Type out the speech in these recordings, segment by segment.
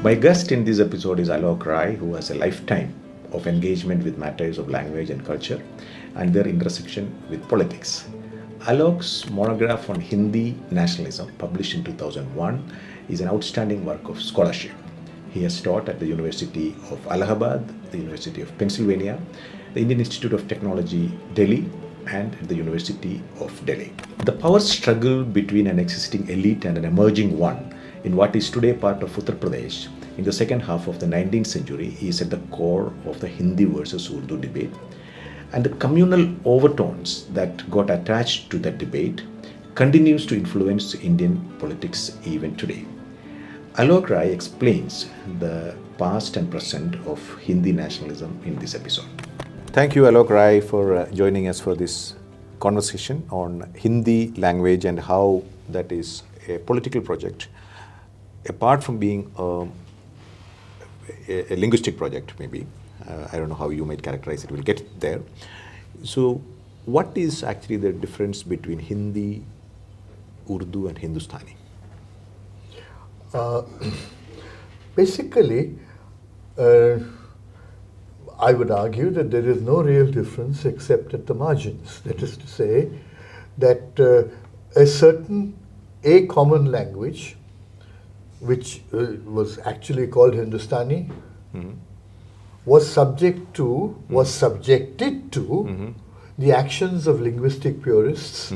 My guest in this episode is Alok Rai, who has a lifetime of engagement with matters of language and culture and their intersection with politics. Alok's monograph on Hindi nationalism, published in 2001, is an outstanding work of scholarship. He has taught at the University of Allahabad, the University of Pennsylvania, the Indian Institute of Technology, Delhi, and at the University of Delhi. The power struggle between an existing elite and an emerging one in what is today part of Uttar Pradesh in the second half of the 19th century is at the core of the Hindi versus Urdu debate, and the communal overtones that got attached to that debate continues to influence Indian politics even today. Alok Rai explains the past and present of Hindi nationalism in this episode. Thank you, Alok Rai, for joining us for this conversation on Hindi language and how that is a political project, apart from being a linguistic project, maybe. I don't know how you might characterize it. We'll get there. So, what is actually the difference between Hindi, Urdu, and Hindustani? Basically, I would argue that there is no real difference except at the margins. That is to say, that a common language, which was actually called Hindustani, was subjected to the actions of linguistic purists,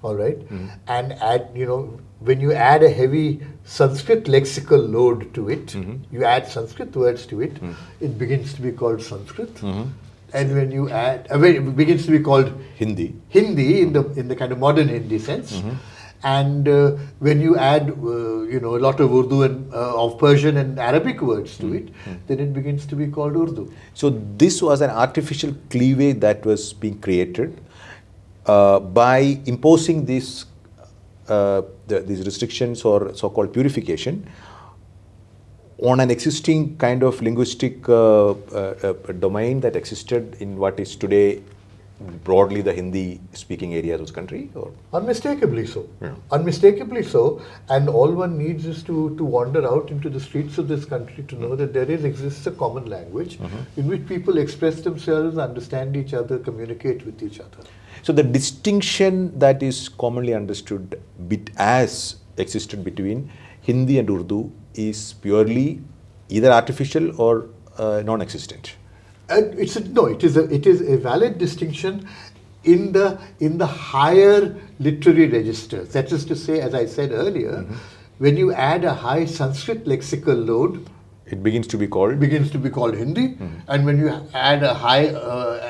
all right, and when you add a heavy Sanskrit lexical load to it, you add Sanskrit words to it, it begins to be called Sanskrit. And when you add, it begins to be called Hindi in the kind of modern Hindi sense. And when you add, a lot of Urdu and of Persian and Arabic words to it, then it begins to be called Urdu. So this was an artificial cleavage that was being created by imposing these restrictions or so-called purification on an existing kind of linguistic domain that existed in what is today broadly the Hindi-speaking areas of the country? Or? Unmistakably so. Yeah. Unmistakably so. And all one needs is to wander out into the streets of this country to know that there exists a common language in which people express themselves, understand each other, communicate with each other. So the distinction that is commonly understood as existed between Hindi and Urdu is purely either artificial or non-existent. It is a valid distinction in the higher literary registers. That is to say, as I said earlier, when you add a high Sanskrit lexical load, it begins to be called Hindi, and when you add a high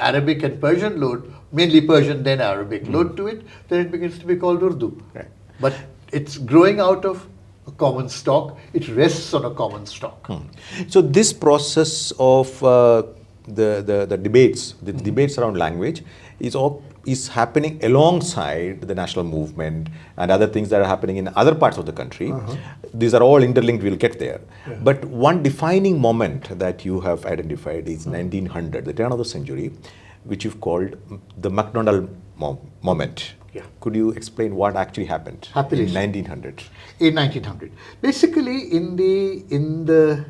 Arabic and Persian load, mainly Persian then Arabic load to it, then it begins to be called Urdu. Right. But it's growing out of a common stock. It rests on a common stock. So this process of the debates around language is happening alongside the national movement and other things that are happening in other parts of the country. These are all interlinked, we'll get there. Yeah. But one defining moment that you have identified is 1900, the turn of the century, which you've called the MacDonald moment. Yeah. Could you explain what actually happened in 1900? In 1900. Basically, in the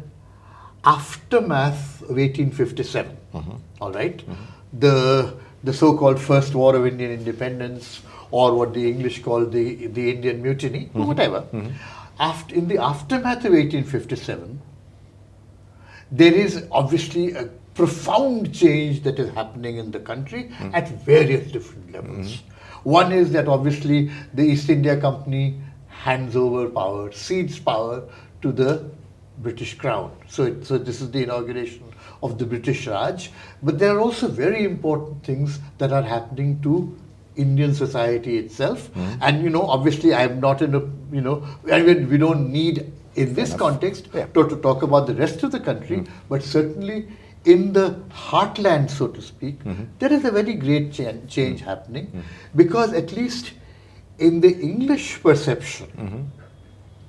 aftermath of 1857, all right, the so-called First War of Indian Independence, or what the English call the Indian Mutiny, or whatever. In the aftermath of 1857, there is obviously a profound change that is happening in the country at various different levels. One is that obviously the East India Company hands over power, cedes power to the British Crown. So this is the inauguration of the British Raj. But there are also very important things that are happening to Indian society itself. And obviously I am not in a, we don't need in this context to talk about the rest of the country, but certainly in the heartland, so to speak, there is a very great change happening, because at least in the English perception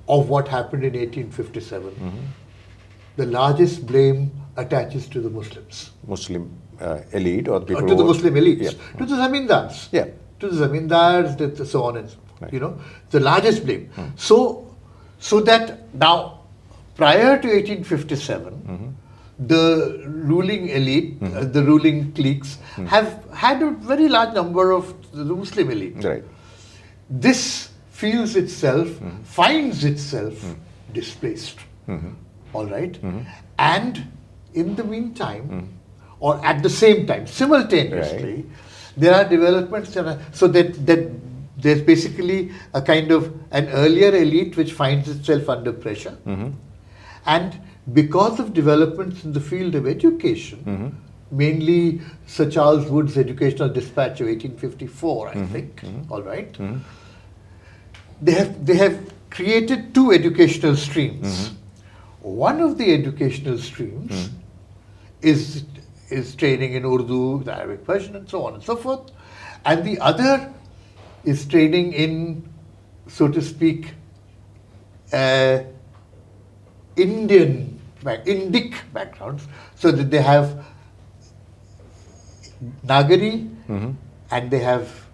of what happened in 1857, the largest blame attaches to the Muslims. Muslim elite or people to the Muslim elites, yeah. to the zamindars, to the zamindars, so on and so forth. The largest blame. So that now, prior to 1857, the ruling elite, the ruling cliques, have had a very large number of the Muslim elite. Right. This feels itself, finds itself displaced. All right? And in the meantime, or at the same time, simultaneously, there are developments so that there's basically a kind of an earlier elite which finds itself under pressure. And because of developments in the field of education, mainly Sir Charles Wood's Educational Dispatch of 1854, I think, all right, they have created two educational streams. One of the educational streams is training in Urdu, the Arabic, Persian, and so on and so forth, and the other is training in, so to speak, Indic backgrounds, so that they have Nagari and they have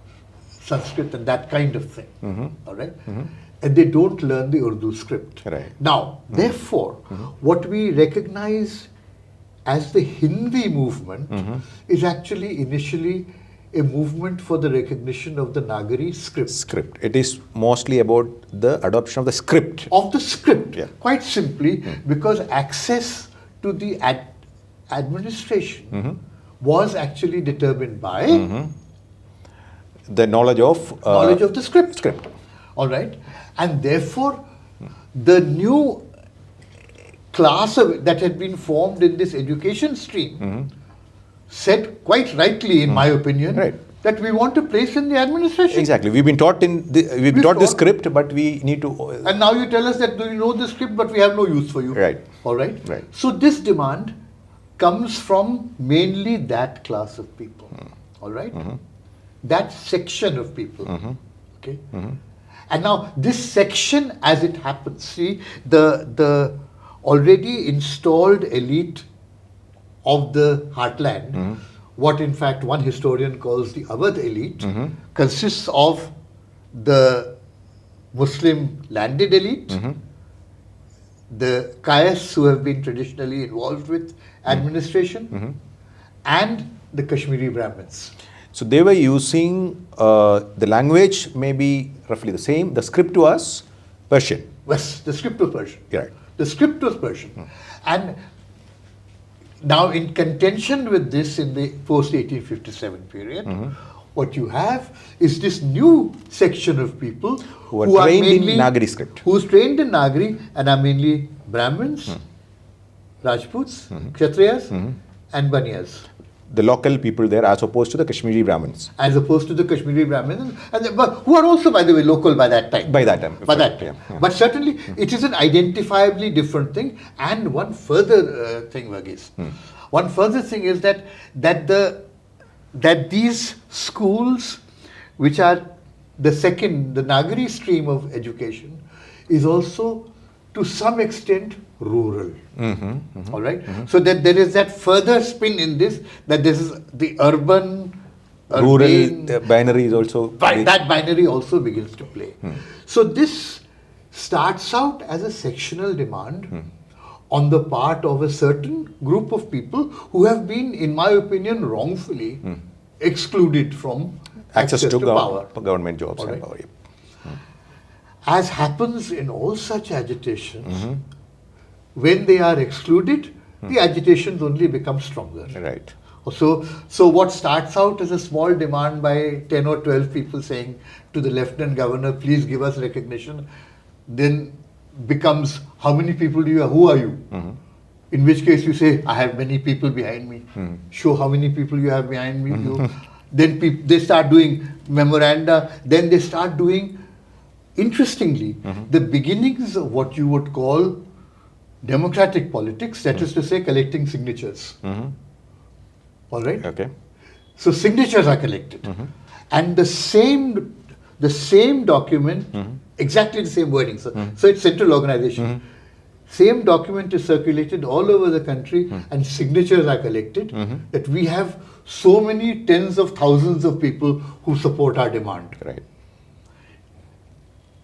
Sanskrit and that kind of thing. All right? And they don't learn the Urdu script. Right. Now, therefore, what we recognize as the Hindi movement is actually initially a movement for the recognition of the Nagari script. It is mostly about the adoption of the script. Of the script, Yeah. quite simply because access to the administration was actually determined by The knowledge of the script. All right, and therefore the new class that had been formed in this education stream said quite rightly, in my opinion, that we want a place in the administration. Exactly. We've been taught the script, but we need to. And now you tell us that you know the script, but we have no use for you. Right. All right. Right. So this demand comes from mainly that class of people. All right. That section of people. Okay. And now this section, as it happens, see the already installed elite of the heartland, what in fact one historian calls the Awadh elite, consists of the Muslim landed elite, the castes who have been traditionally involved with administration, and the Kashmiri Brahmins. So they were using the language, maybe roughly the same. The script was Persian. Yes, the script was Persian. Right. The script was Persian. And now in contention with this in the post-1857 period, what you have is this new section of people who are trained mainly in Nagari script. Who's trained in Nagari and are mainly Brahmins, Rajputs, Kshatriyas, and Baniyas. The local people there, as opposed to the Kashmiri Brahmins. As opposed to the Kashmiri Brahmins, but who are also, by the way, local by that time. By that time. Yeah. But certainly, it is an identifiably different thing. And one further thing, Varghese. One further thing is that these schools, which are the Nagari stream of education, is also to some extent rural. All right? So that there is that further spin in this, that this is the urban, rural binary is also. That binary also begins to play. So this starts out as a sectional demand on the part of a certain group of people who have been, in my opinion, wrongfully excluded from access to power. Government jobs All and right. power. As happens in all such agitations, when they are excluded, the agitations only become stronger. Right. So what starts out as a small demand by 10 or 12 people saying to the Lieutenant Governor, please give us recognition, then becomes, how many people do you have? Who are you? In which case you say, I have many people behind me. Show how many people you have behind me. Then they start doing memoranda. Then they start doing, interestingly, the beginnings of what you would call democratic politics, that is to say, collecting signatures. All right? Okay. So signatures are collected. And the same document, exactly the same wording. So it's central organization. Same document is circulated all over the country and signatures are collected, that we have so many tens of thousands of people who support our demand. Right.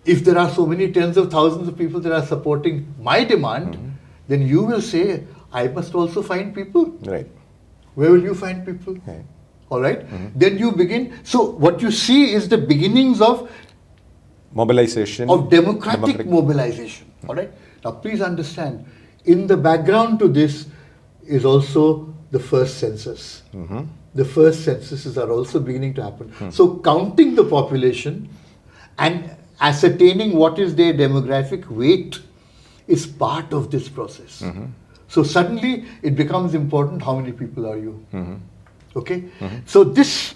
if there are so many tens of thousands of people that are supporting my demand, then you will say, I must also find people. Right. Where will you find people? Right. All right? Then you begin. So what you see is the beginnings of Mobilization. of democratic mobilization. All right. Now, please understand, in the background to this is also the first census. The first censuses are also beginning to happen. So, counting the population and ascertaining what is their demographic weight is part of this process. So, suddenly it becomes important how many people are you. Okay. So this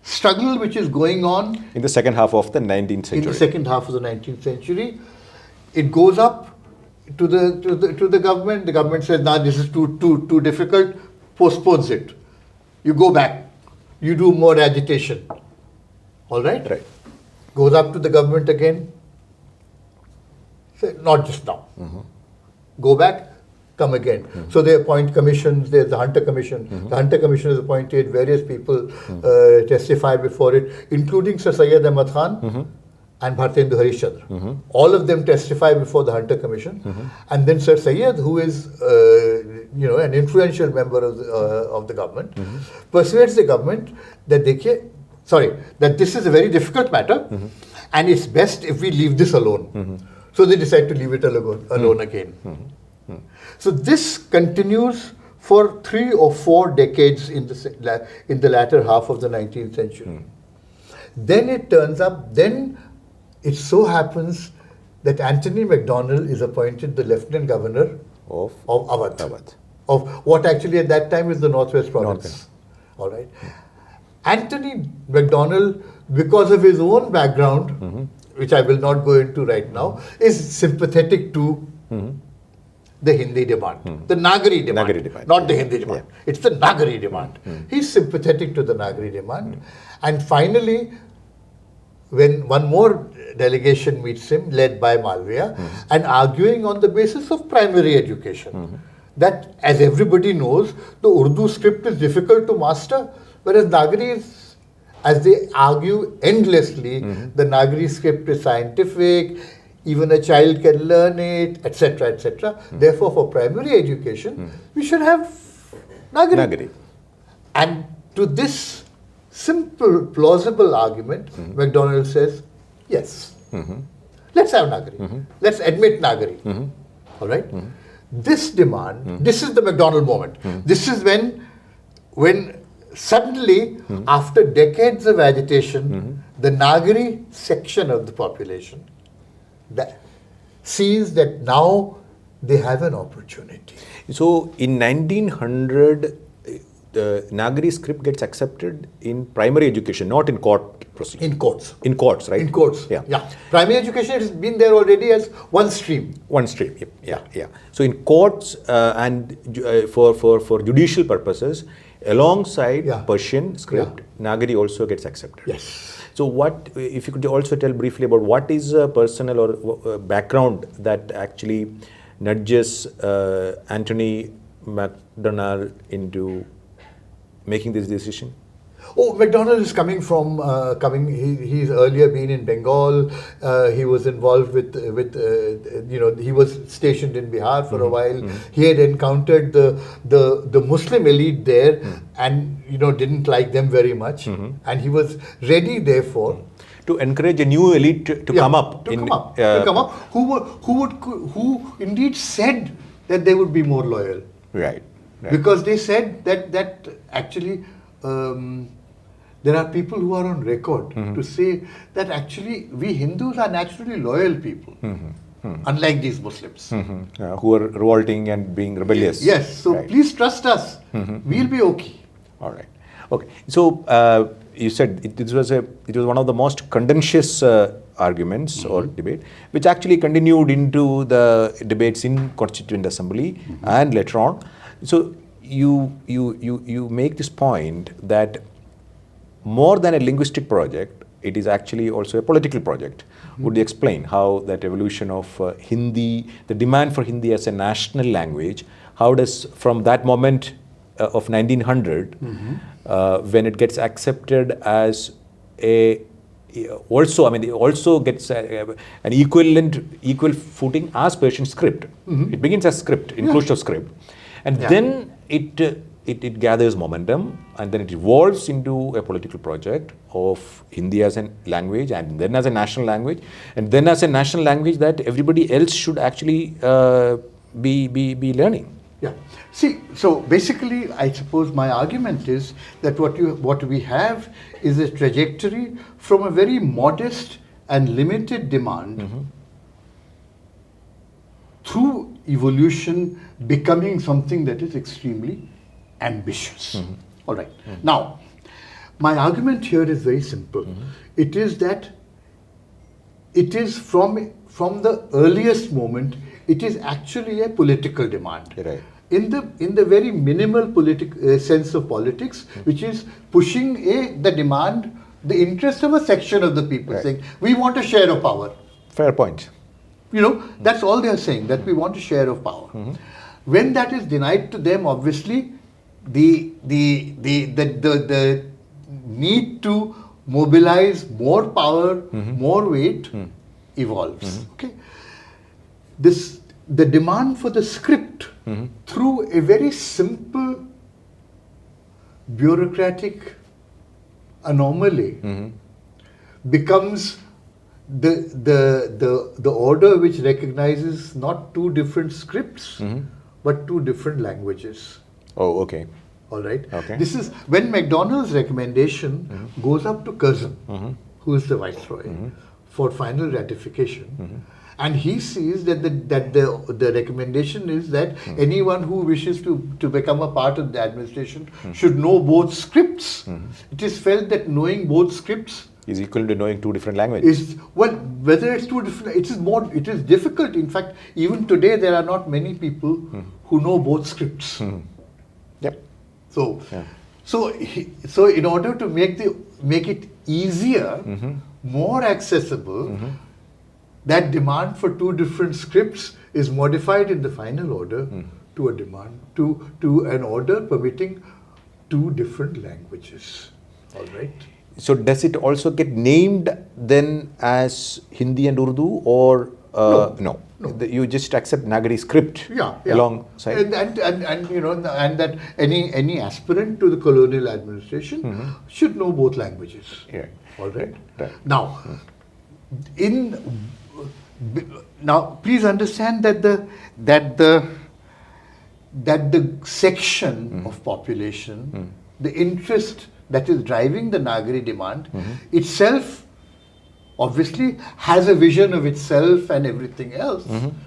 struggle which is going on in the second half of the 19th century. In the second half of the 19th century, it goes up to the government. The government says, "Nah, this is too difficult." Postpones it. You go back. You do more agitation. All right. Right. Goes up to the government again. Say, not just now. Go back. Come again. So they appoint commissions. There's the Hunter Commission. The Hunter Commission is appointed. Various people testify before it, including Sir Syed Ahmad Khan and Bhartendu Harishchandra. All of them testify before the Hunter Commission. And then Sir Syed, who is an influential member of the government, persuades the government that that this is a very difficult matter, and it's best if we leave this alone. So they decide to leave it alone again. So this continues for 3 or 4 decades in the latter half of the 19th century. Then it turns up, then it so happens that Anthony MacDonald is appointed the Lieutenant Governor of Awadh. Of what actually at that time is the Northwest Province. All right. Anthony MacDonald, because of his own background, which I will not go into right now, is sympathetic to the Hindi demand, the Nagari demand, not the Hindi demand. Yeah. It's the Nagari demand. He's sympathetic to the Nagari demand. And finally, when one more delegation meets him, led by Malviya, and arguing on the basis of primary education, that, as everybody knows, the Urdu script is difficult to master, whereas Nagari is, as they argue endlessly, the Nagari script is scientific, even a child can learn it, etc., etc. Therefore, for primary education, we should have Nagari. And to this simple, plausible argument, MacDonald says, yes, let's have Nagari. Let's admit Nagari. All right? This demand, this is the MacDonald moment. This is when suddenly, after decades of agitation, the Nagari section of the population that sees that now they have an opportunity. So in 1900, the Nagari script gets accepted in primary education, not in court proceedings. In courts. In courts, right? In courts. Yeah. Primary education has been there already as one stream. One stream. Yeah. So in courts and for judicial purposes, alongside Persian script, Nagari also gets accepted. Yes. So what, if you could also tell briefly about what is a personal or background that actually nudges Anthony MacDonald into making this decision? Oh, MacDonald is coming from, he's earlier been in Bengal, he was involved with he was stationed in Bihar for a while. He had encountered the Muslim elite there and, didn't like them very much. And he was ready, therefore, to encourage a new elite to come up. Who indeed said that they would be more loyal. Right. Because they said that actually, there are people who are on record to say that actually we Hindus are naturally loyal people, unlike these Muslims. Who are revolting and being rebellious. Yes, so please trust us. We'll be okay. All right. Okay. So you said it was one of the most contentious arguments or debate, which actually continued into the debates in Constituent Assembly and later on. So you make this point that more than a linguistic project, it is actually also a political project. Would you explain how that evolution of Hindi, the demand for Hindi as a national language, how does from that moment of 1900, when it gets accepted as a also, I mean, it also gets an equal footing as Persian script. It begins as script, inclusive script, and then it gathers momentum, and then it evolves into a political project of Hindi as a language, and then as a national language, and then as a national language that everybody else should actually be learning. Yeah. See, so basically, I suppose my argument is that what we have is a trajectory from a very modest and limited demand through evolution becoming something that is extremely ambitious. All right. Now, my argument here is very simple. It is that it is from the earliest moment, it is actually a political demand. Right. In the very minimal sense of politics, which is pushing the demand, the interest of a section of the people, saying, we want a share of power. Fair point. You know, that's all they are saying, that we want a share of power. When that is denied to them, obviously, the need to mobilize more power, more weight evolves. Okay, the demand for the script through a very simple bureaucratic anomaly becomes the order which recognizes not two different scripts but two different languages. Oh, okay. All right. Okay. This is when MacDonald's recommendation goes up to Curzon, who is the viceroy, for final ratification, and he sees that the recommendation is that anyone who wishes to become a part of the administration should know both scripts. It is felt that knowing both scripts is equal to knowing two different languages. Whether it's two different, it is difficult. In fact, even today there are not many people who know both scripts. Yep. So in order to make it easier, more accessible, that demand for two different scripts is modified in the final order to a demand to an order permitting two different languages. All right. So does it also get named then as Hindi and Urdu, or no? You just accept Nagari script alongside, and you know, and that any aspirant to the colonial administration should know both languages. Yeah. All right. Right. Now, now please understand that the section of population, the interest that is driving the Nagari demand itself obviously has a vision of itself and everything else,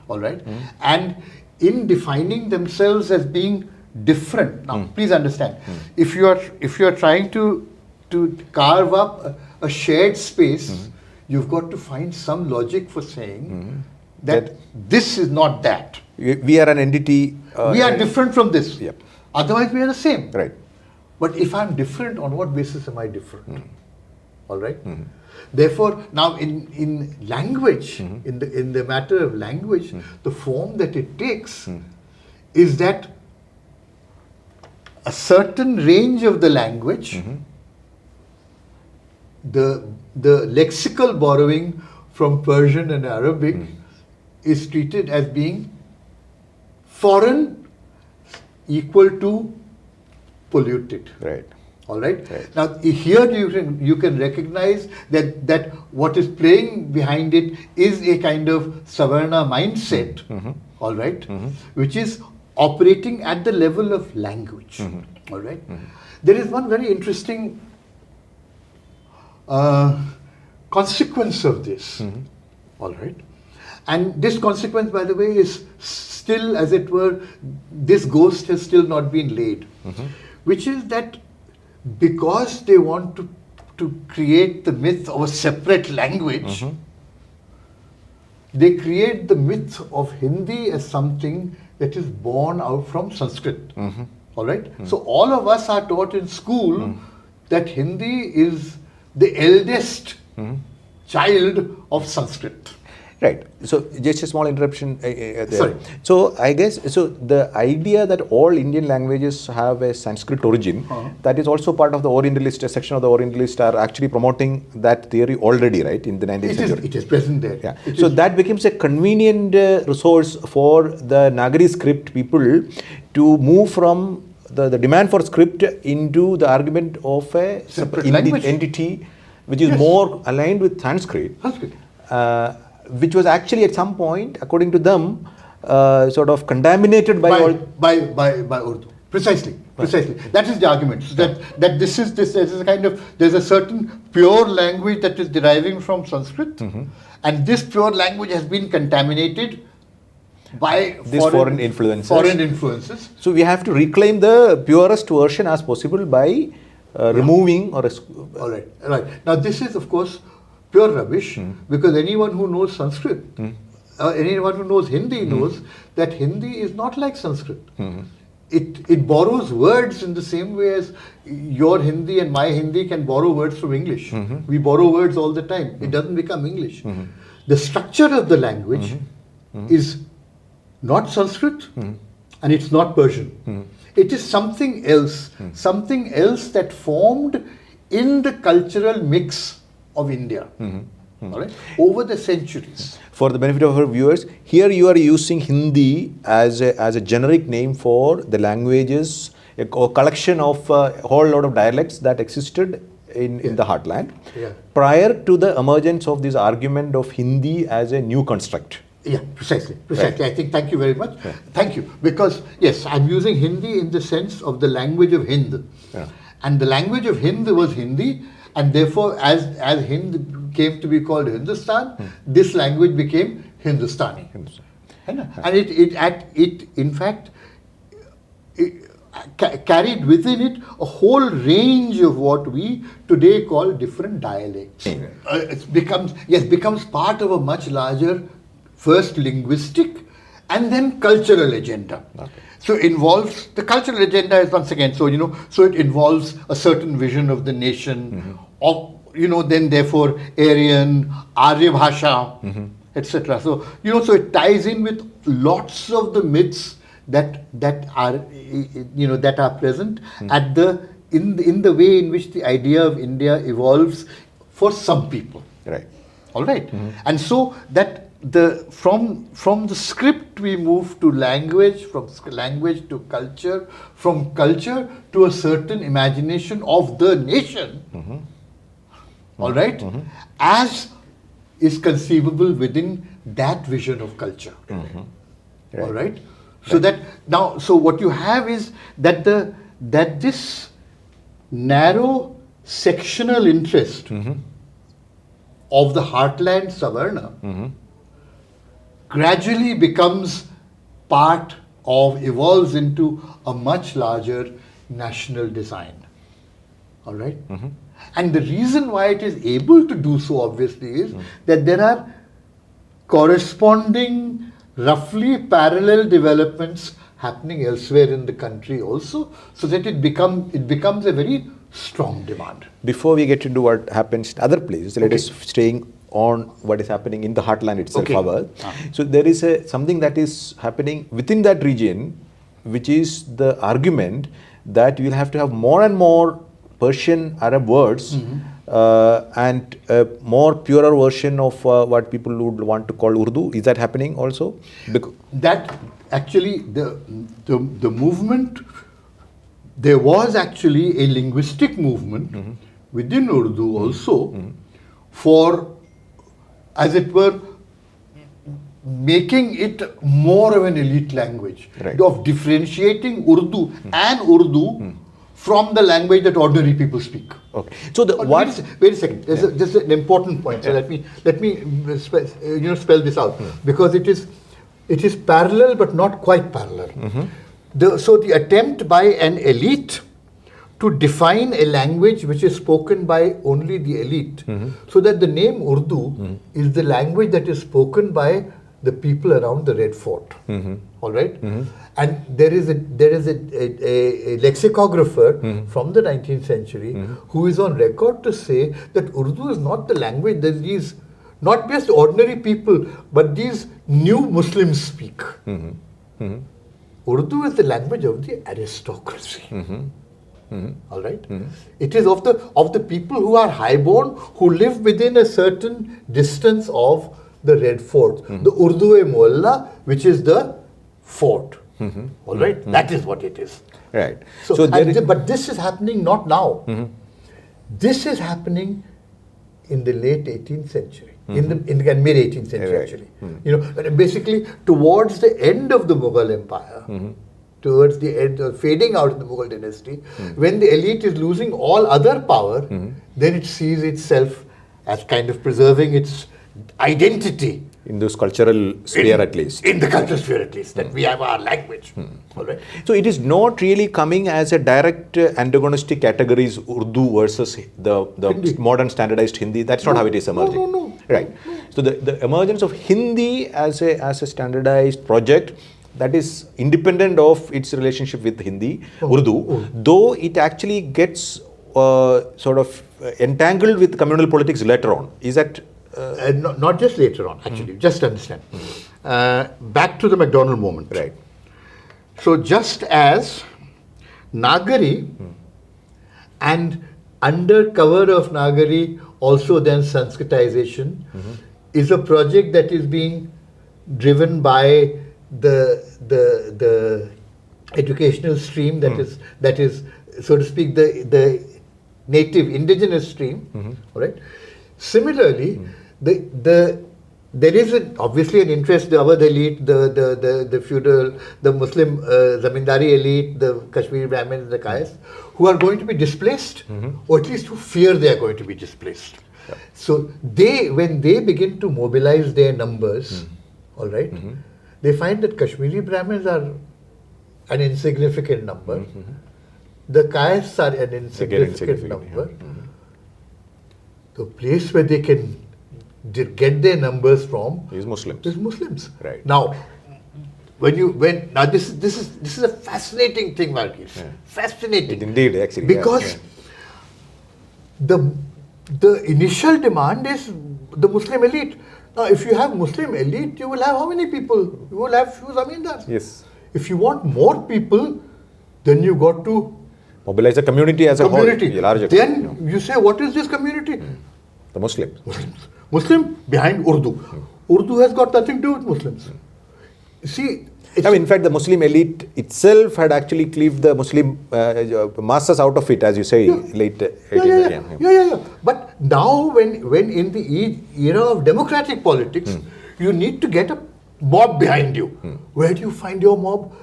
all right? And in defining themselves as being different, now please understand, if you are trying to carve up a shared space, you've got to find some logic for saying that this is not that. We are an entity. We are different from this. Yep. Otherwise, we are the same. Right. But if I'm different, on what basis am I different? All right. Therefore, now in language, in the matter of language, the form that it takes is that a certain range of the language, the lexical borrowing from Persian and Arabic is treated as being foreign equal to polluted. Right. All right. Now here you can recognize that what is playing behind it is a kind of Savarna mindset. All right, which is operating at the level of language. All right. There is one very interesting consequence of this. All right. And this consequence, by the way, is still, as it were, this ghost has still not been laid, which is that because they want to create the myth of a separate language, they create the myth of Hindi as something that is born out from Sanskrit. All right? So all of us are taught in school that Hindi is the eldest child of Sanskrit. Right. So just a small interruption there. Sorry. So I guess the idea that all Indian languages have a Sanskrit origin, that is also part of the Orientalist, a section of the Orientalist are actually promoting that theory already, right, in the 19th century. It is present there. Yeah. So that becomes a convenient resource for the Nagari script people to move from the demand for script into the argument of a Separate language. entity which is more aligned with Sanskrit. Which was actually at some point, according to them, sort of contaminated by Urdu. Precisely. That is the argument. So that this is a kind of, there's a certain pure language that is deriving from Sanskrit, and this pure language has been contaminaminated by these foreign influences. So we have to reclaim the purest version as possible by removing or. All right. Now this is, of course, pure rubbish, because anyone who knows Sanskrit, anyone who knows Hindi knows that Hindi is not like Sanskrit. It borrows words in the same way as your Hindi and my Hindi can borrow words from English. We borrow words all the time. It doesn't become English. The structure of the language is not Sanskrit and it's not Persian. It is something else that formed in the cultural mix of India, all right, over the centuries. For the benefit of our viewers, here you are using Hindi as a generic name for the languages, a collection of a whole lot of dialects that existed in the heartland prior to the emergence of this argument of Hindi as a new construct. Yeah, precisely. Right. I think, thank you very much. Yeah. Thank you. Because, yes, I'm using Hindi in the sense of the language of Hind. Yeah. And the language of Hind was Hindi, and therefore, as Hind came to be called Hindustan, this language became Hindustani. And it in fact, carried within it a whole range of what we today call different dialects. It becomes part of a much larger, first linguistic and then cultural agenda. Okay. So involves, the cultural agenda is once again, so it involves a certain vision of the nation, of, then therefore Aryan, Arya Bhasha, etc. So, so it ties in with lots of the myths that are present at in the way in which the idea of India evolves for some people. Right. All right. And so that from the script we move to language, from language to culture, from culture to a certain imagination of the nation. All right, as is conceivable within that vision of culture. Right. All right. So that now, so what you have is that this narrow sectional interest of the heartland Savarna gradually becomes evolves into a much larger national design. All right? And the reason why it is able to do so, obviously, is that there are corresponding, roughly parallel developments happening elsewhere in the country also, so that it becomes a very strong demand. Before we get into what happens in other places, let us staying on what is happening in the heartland itself. So there is something that is happening within that region, which is the argument that you will have to have more and more Persian Arab words and a more purer version of what people would want to call Urdu. Is that happening also? That actually, the movement, there was actually a linguistic movement within Urdu also for, as it were, making it more of an elite language, of differentiating Urdu and Urdu from the language that ordinary people speak. Okay. So wait a second. There's an important point. So let me spell this out, because it is parallel but not quite parallel. So the attempt by an elite to define a language which is spoken by only the elite, so that the name Urdu is the language that is spoken by the people around the Red Fort. All right, and there is a lexicographer from the 19th century who is on record to say that Urdu is not the language that these not just ordinary people, but these new Muslims speak. Urdu is the language of the aristocracy. All right? It is of the people who are highborn, who live within a certain distance of the Red Fort, the Urdu-e-Mohalla, which is the fort. All right? That is what it is. Right. But this is happening not now. This is happening in the late 18th century, in the mid 18th century, actually. You know, basically towards the end of the Mughal Empire, towards the end of fading out of the Mughal dynasty, when the elite is losing all other power, then it sees itself as kind of preserving its identity. In this cultural sphere at least. In the cultural sphere at least, that we have our language. All right. So it is not really coming as a direct antagonistic categories Urdu versus the modern standardized Hindi. That's not how it is emerging. No. Right. So the emergence of Hindi as a standardized project, that is independent of its relationship with Hindi, Urdu, though it actually gets sort of entangled with communal politics later on. Is that... not just later on, actually. Just understand. Back to the MacDonald moment. Right. So just as Nagari and under cover of Nagari also then Sanskritization is a project that is being driven by the educational stream that is so to speak the native indigenous stream. All right. Similarly, there is obviously an interest, the Awadh elite, the feudal, the Muslim zamindari elite, the Kashmiri Brahmins, the caste, who are going to be displaced, or at least who fear they are going to be displaced. Yeah. So when they begin to mobilize their numbers, all right, they find that Kashmiri Brahmins are an insignificant number, the castes are an insignificant number. The place where they can get their numbers from is Muslims. Is Muslims. Right. Now, this is a fascinating thing, Varghese. Yeah. Fascinating. Indeed, actually. Because the initial demand is the Muslim elite. Now, if you have Muslim elite, you will have how many people? You will have few zamindars. Yes. If you want more people, then you got to mobilize the community as a whole. Then you say, what is this community? The Muslims. Muslim behind Urdu. Urdu has got nothing to do with Muslims. See, in fact, the Muslim elite itself had actually cleaved the Muslim masses out of it, as you say, late 18th. Yeah. But now, when in the era of democratic politics, you need to get a mob behind you. Where do you find your mob?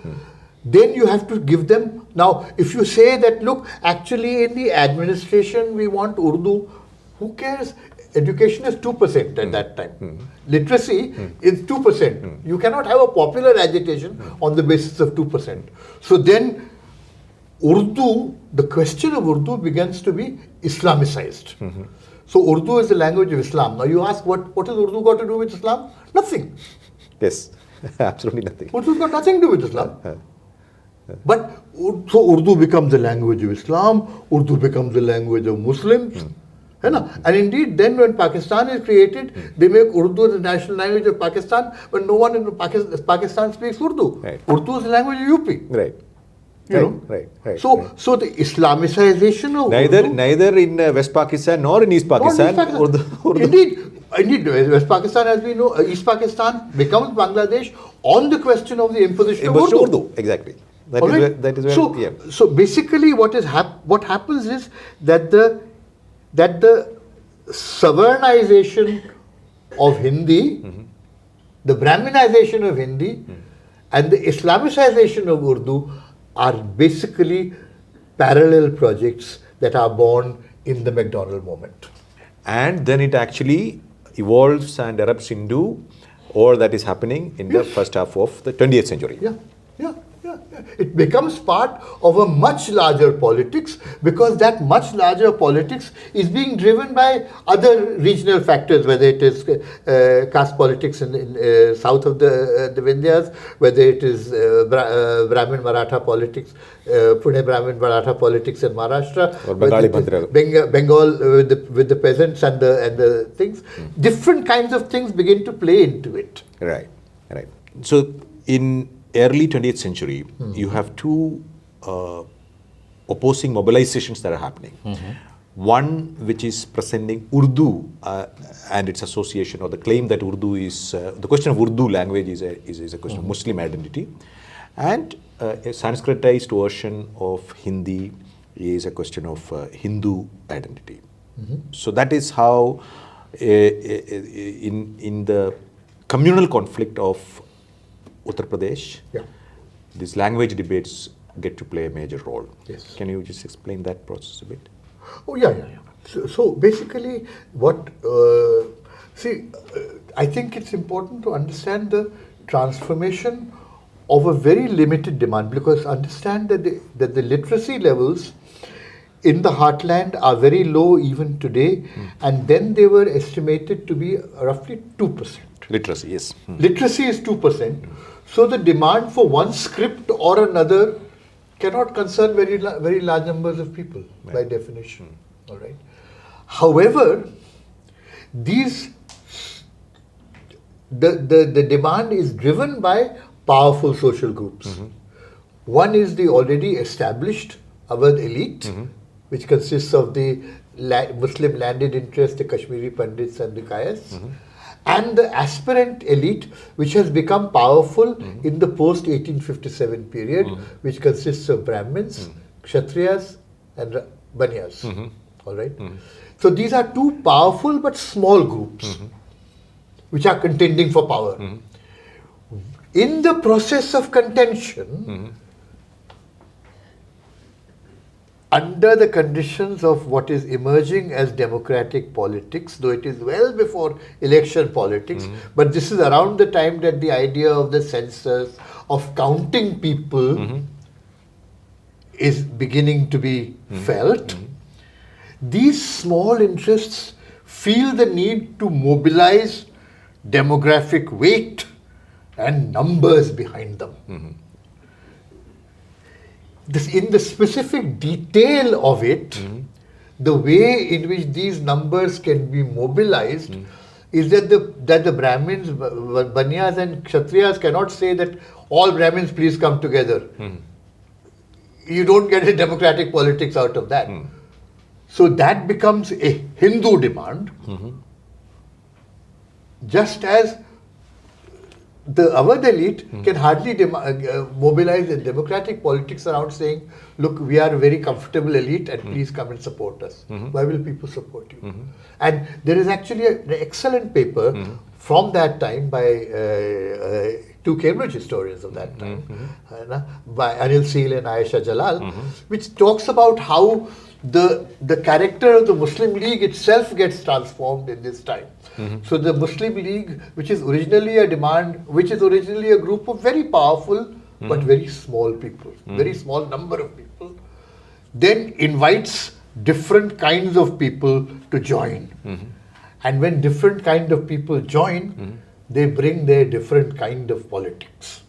Then you have to give them. Now, if you say that, look, actually in the administration we want Urdu, who cares? Education is 2% at that time. Literacy is 2%. You cannot have a popular agitation on the basis of 2%. So then Urdu, the question of Urdu begins to be Islamicized. So Urdu is the language of Islam. Now you ask, what has Urdu got to do with Islam? Nothing. Yes, absolutely nothing. Urdu's got nothing to do with Islam. But so Urdu becomes the language of Islam, Urdu becomes the language of Muslims. And indeed, then when Pakistan is created, they make Urdu the national language of Pakistan, but no one in Pakistan speaks Urdu. Right. Urdu is the language of UP. Right. Right. So the Islamicization of neither in West Pakistan nor in East Pakistan. Urdu. Indeed, West Pakistan, as we know, East Pakistan becomes Bangladesh on the question of the imposition of Urdu. Exactly. That is where. So basically, what happens is that the Savarnization of Hindi, the Brahminization of Hindi, and the Islamicization of Urdu are basically parallel projects that are born in the MacDonald moment. And then it actually evolves and erupts into all that is happening in the first half of the 20th century. Yeah. It becomes part of a much larger politics, because that much larger politics is being driven by other regional factors, whether it is caste politics in south of the Vindhyas, whether it is Brahmin Maratha politics, Pune Brahmin Maratha politics in Maharashtra, or Bengali Bengal with the peasants and the things. Different kinds of things begin to play into it. Right, right. So in early 20th century, you have two opposing mobilizations that are happening. One which is presenting Urdu and its association, or the claim that Urdu is, the question of Urdu language is a question of Muslim identity, and a Sanskritized version of Hindi is a question of Hindu identity. So that is how in the communal conflict of Uttar Pradesh, these language debates get to play a major role. Yes. Can you just explain that process a bit? Oh, yeah. So basically, I think it's important to understand the transformation of a very limited demand, because understand that the literacy levels in the heartland are very low even today, and then they were estimated to be roughly 2%. Literacy, yes. Literacy is 2%. So the demand for one script or another cannot concern very large numbers of people, by definition. All right. However, the demand is driven by powerful social groups. One is the already established Awadh elite, which consists of the Muslim landed interest, the Kashmiri Pandits and the Kayas, and the aspirant elite, which has become powerful in the post-1857 period, which consists of Brahmins, Kshatriyas and Banyas. All right. So these are two powerful but small groups which are contending for power. In the process of contention, under the conditions of what is emerging as democratic politics, though it is well before election politics, but this is around the time that the idea of the census, of counting people, is beginning to be felt. These small interests feel the need to mobilize demographic weight and numbers behind them. In the specific detail of it, the way in which these numbers can be mobilized is that the Brahmins, Banyas and Kshatriyas cannot say that all Brahmins please come together. You don't get a democratic politics out of that. So that becomes a Hindu demand, just as the Awadh elite can hardly mobilize a democratic politics around saying, look, we are a very comfortable elite and please come and support us. Why will people support you? And there is actually an excellent paper from that time by two Cambridge historians of that time, by Anil Seal and Ayesha Jalal, which talks about how the character of the Muslim League itself gets transformed in this time. So the Muslim League, which is originally a group of very powerful but very small people, very small number of people, then invites different kinds of people to join. And when different kind of people join, they bring their different kind of politics.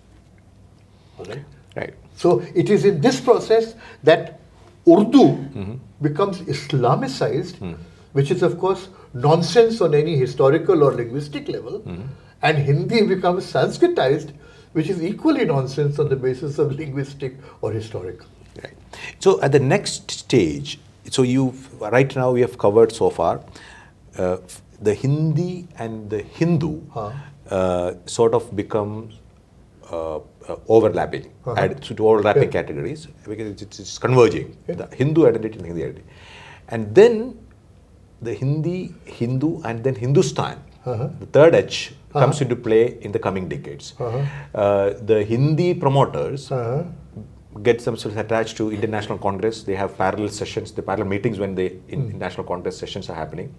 All right? Right. So it is in this process that Urdu becomes Islamicized, which is of course nonsense on any historical or linguistic level, and Hindi becomes Sanskritized, which is equally nonsense on the basis of linguistic or historical. Right. So at the next stage, right now we have covered so far the Hindi and the Hindu sort of become overlapping, to overlapping categories, because it's converging, the Hindu identity and the Hindi identity. And then the Hindi, Hindu, and then Hindustan, the third H, comes into play in the coming decades. The Hindi promoters get themselves attached to International Congress. They have parallel sessions, the parallel meetings when the International Congress sessions are happening.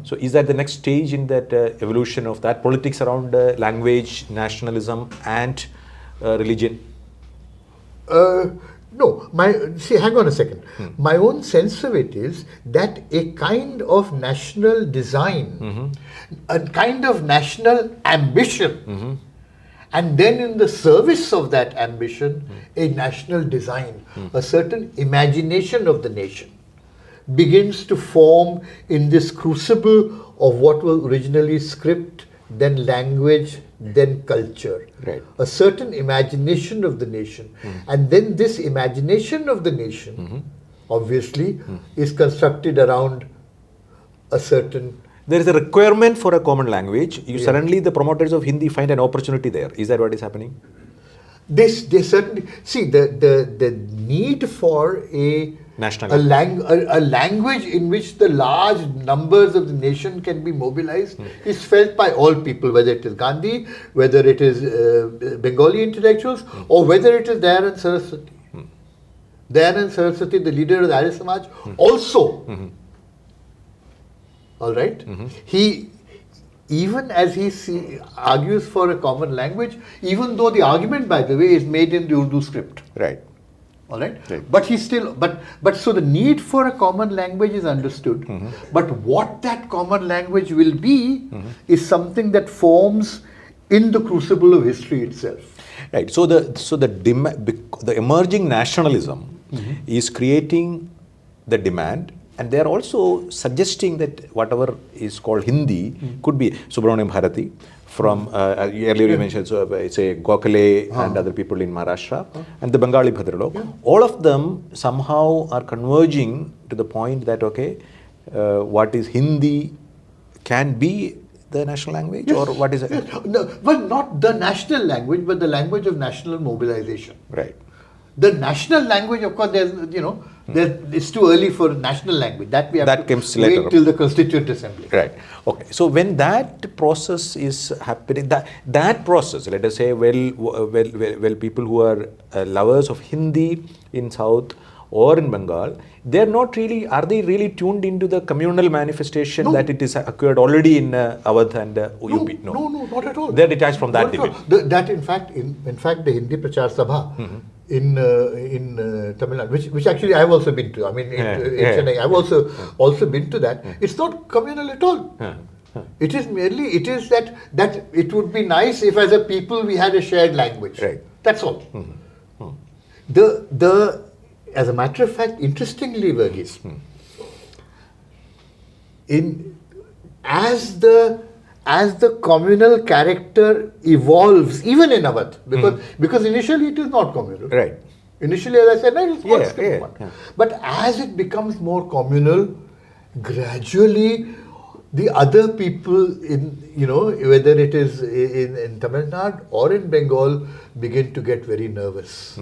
So is that the next stage in that evolution of that politics around language, nationalism and religion? No, hang on a second. My own sense of it is that a kind of national design, a kind of national ambition, and then in the service of that ambition, a national design, a certain imagination of the nation begins to form in this crucible of what was originally script, then language, then culture. Right. A certain imagination of the nation. And then this imagination of the nation, obviously, is constructed around a certain... There is a requirement for a common language. Suddenly the promoters of Hindi find an opportunity there. Is that what is happening? They certainly... See, the need for a language in which the large numbers of the nation can be mobilized is felt by all people, whether it is Gandhi, whether it is Bengali intellectuals, or whether it is Dayanand Saraswati. Dayanand Saraswati, the leader of the Arya Samaj, also. All right? He, even as he argues for a common language, even though the argument, by the way, is made in the Urdu script. Right. All right? But he still, but so the need for a common language is understood. But what that common language will be is something that forms in the crucible of history itself. Right. So the emerging nationalism is creating the demand, and they are also suggesting that whatever is called Hindi could be Subramaniam Bharati. From earlier you mentioned, say Gokhale and other people in Maharashtra, and the Bengali Bhadralok. All of them somehow are converging to the point that what is Hindi can be the national language, or what is it? No, well, not the national language, but the language of national mobilization. Right. The national language, of course, it's too early for national language. That we have to wait till the Constituent Assembly. Right. Okay. So when that process is happening, that process, let us say, people who are lovers of Hindi in South or in Bengal, are they really tuned into the communal manifestation that it is occurred already in Awadh and UP? No, not at all. They are detached from that debate. That in fact, the Hindi Prachar Sabha in Tamil Nadu, which actually I have also been to. I mean, in Chennai, I have also been to that. It's not communal at all. It is merely, that it would be nice if as a people we had a shared language. Right. That's all. As a matter of fact, interestingly, Varghese, as the communal character evolves, even in Awadh, because initially it is not communal. Right. Initially, as I said, it's not script one. But as it becomes more communal, gradually the other people whether it is in Tamil Nadu or in Bengal, begin to get very nervous.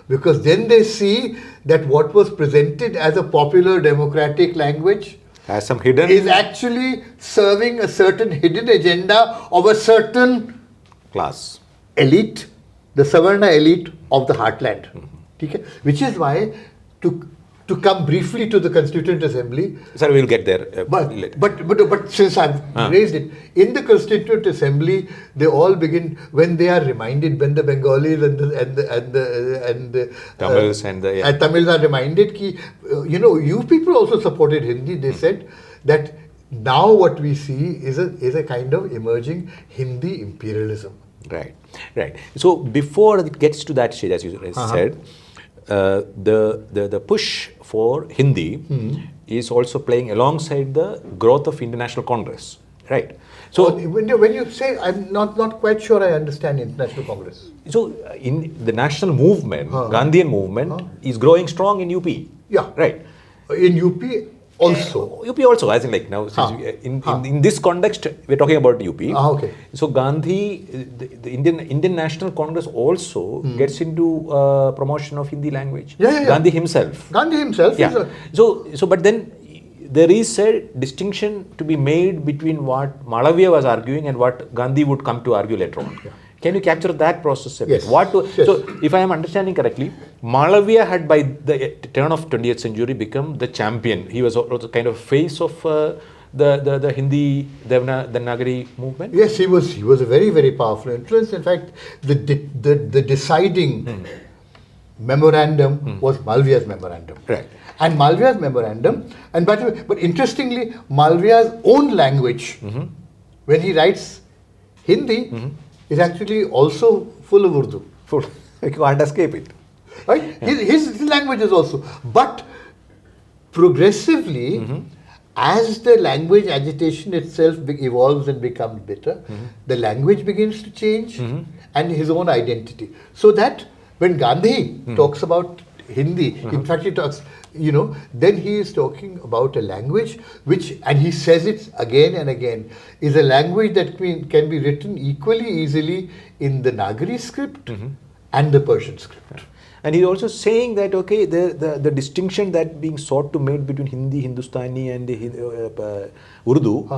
Because then they see that what was presented as a popular democratic language has some hidden is actually serving a certain hidden agenda of a certain class elite, the Savarna elite of the heartland. Which is why to come briefly to the Constituent Assembly. Sir, we'll get there. But since I've raised it, in the Constituent Assembly, they all begin, when they are reminded, when the Bengalis and the Tamils and the Tamils are reminded, you people also supported Hindi. They said that now what we see is a kind of emerging Hindi imperialism. Right. So before it gets to that stage, as you said, the push for Hindi is also playing alongside the growth of International Congress, right? So when you say, I'm not quite sure I understand International Congress. So in the national movement, Gandhian movement is growing strong in UP. Yeah. Right. In UP also. UP also, as in like now, in this context, we're talking about UP. Okay. So Gandhi, the Indian National Congress also gets into promotion of Hindi language. Yeah. Gandhi himself. Yeah. So but then there is a distinction to be made between what Malaviya was arguing and what Gandhi would come to argue later on. Yeah. Can you capture that process a bit? Yes. So, if I am understanding correctly, Malaviya had by the turn of 20th century become the champion. He was also kind of face of the Hindi Devanagari movement. Yes, he was a very, very powerful influence. In fact, the deciding memorandum was Malviya's memorandum. Right. And Malviya's memorandum, and by the way, but interestingly, Malviya's own language, when he writes Hindi, is actually also full of Urdu. You can't escape it. Right? His language is also. But progressively, as the language agitation itself evolves and becomes bitter, the language begins to change and his own identity. So that when Gandhi talks about Hindi, in fact he talks, then he is talking about a language which, and he says it again and again, is a language that can be written equally easily in the Nagari script and the Persian script. And he's also saying that, okay, the distinction that being sought to make between Hindi, Hindustani and Urdu,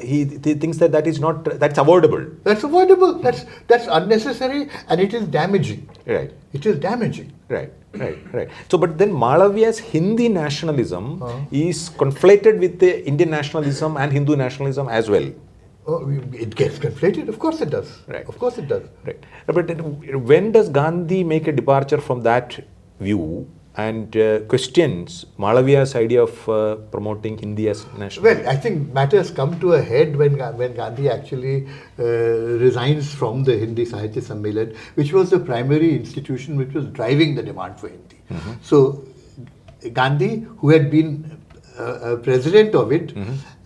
he thinks that is not, that's avoidable. That's avoidable. That's unnecessary and it is damaging. Right. It is damaging. Right. So, but then Malaviya's Hindi nationalism is conflated with the Indian nationalism and Hindu nationalism as well. Oh, it gets conflated. Of course it does. Right. Of course it does. Right. But when does Gandhi make a departure from that view and questions Malaviya's idea of promoting Hindi as national? Well, I think matters come to a head when Gandhi actually resigns from the Hindi Sahitya Sammelan, which was the primary institution which was driving the demand for Hindi. So Gandhi, who had been president of it,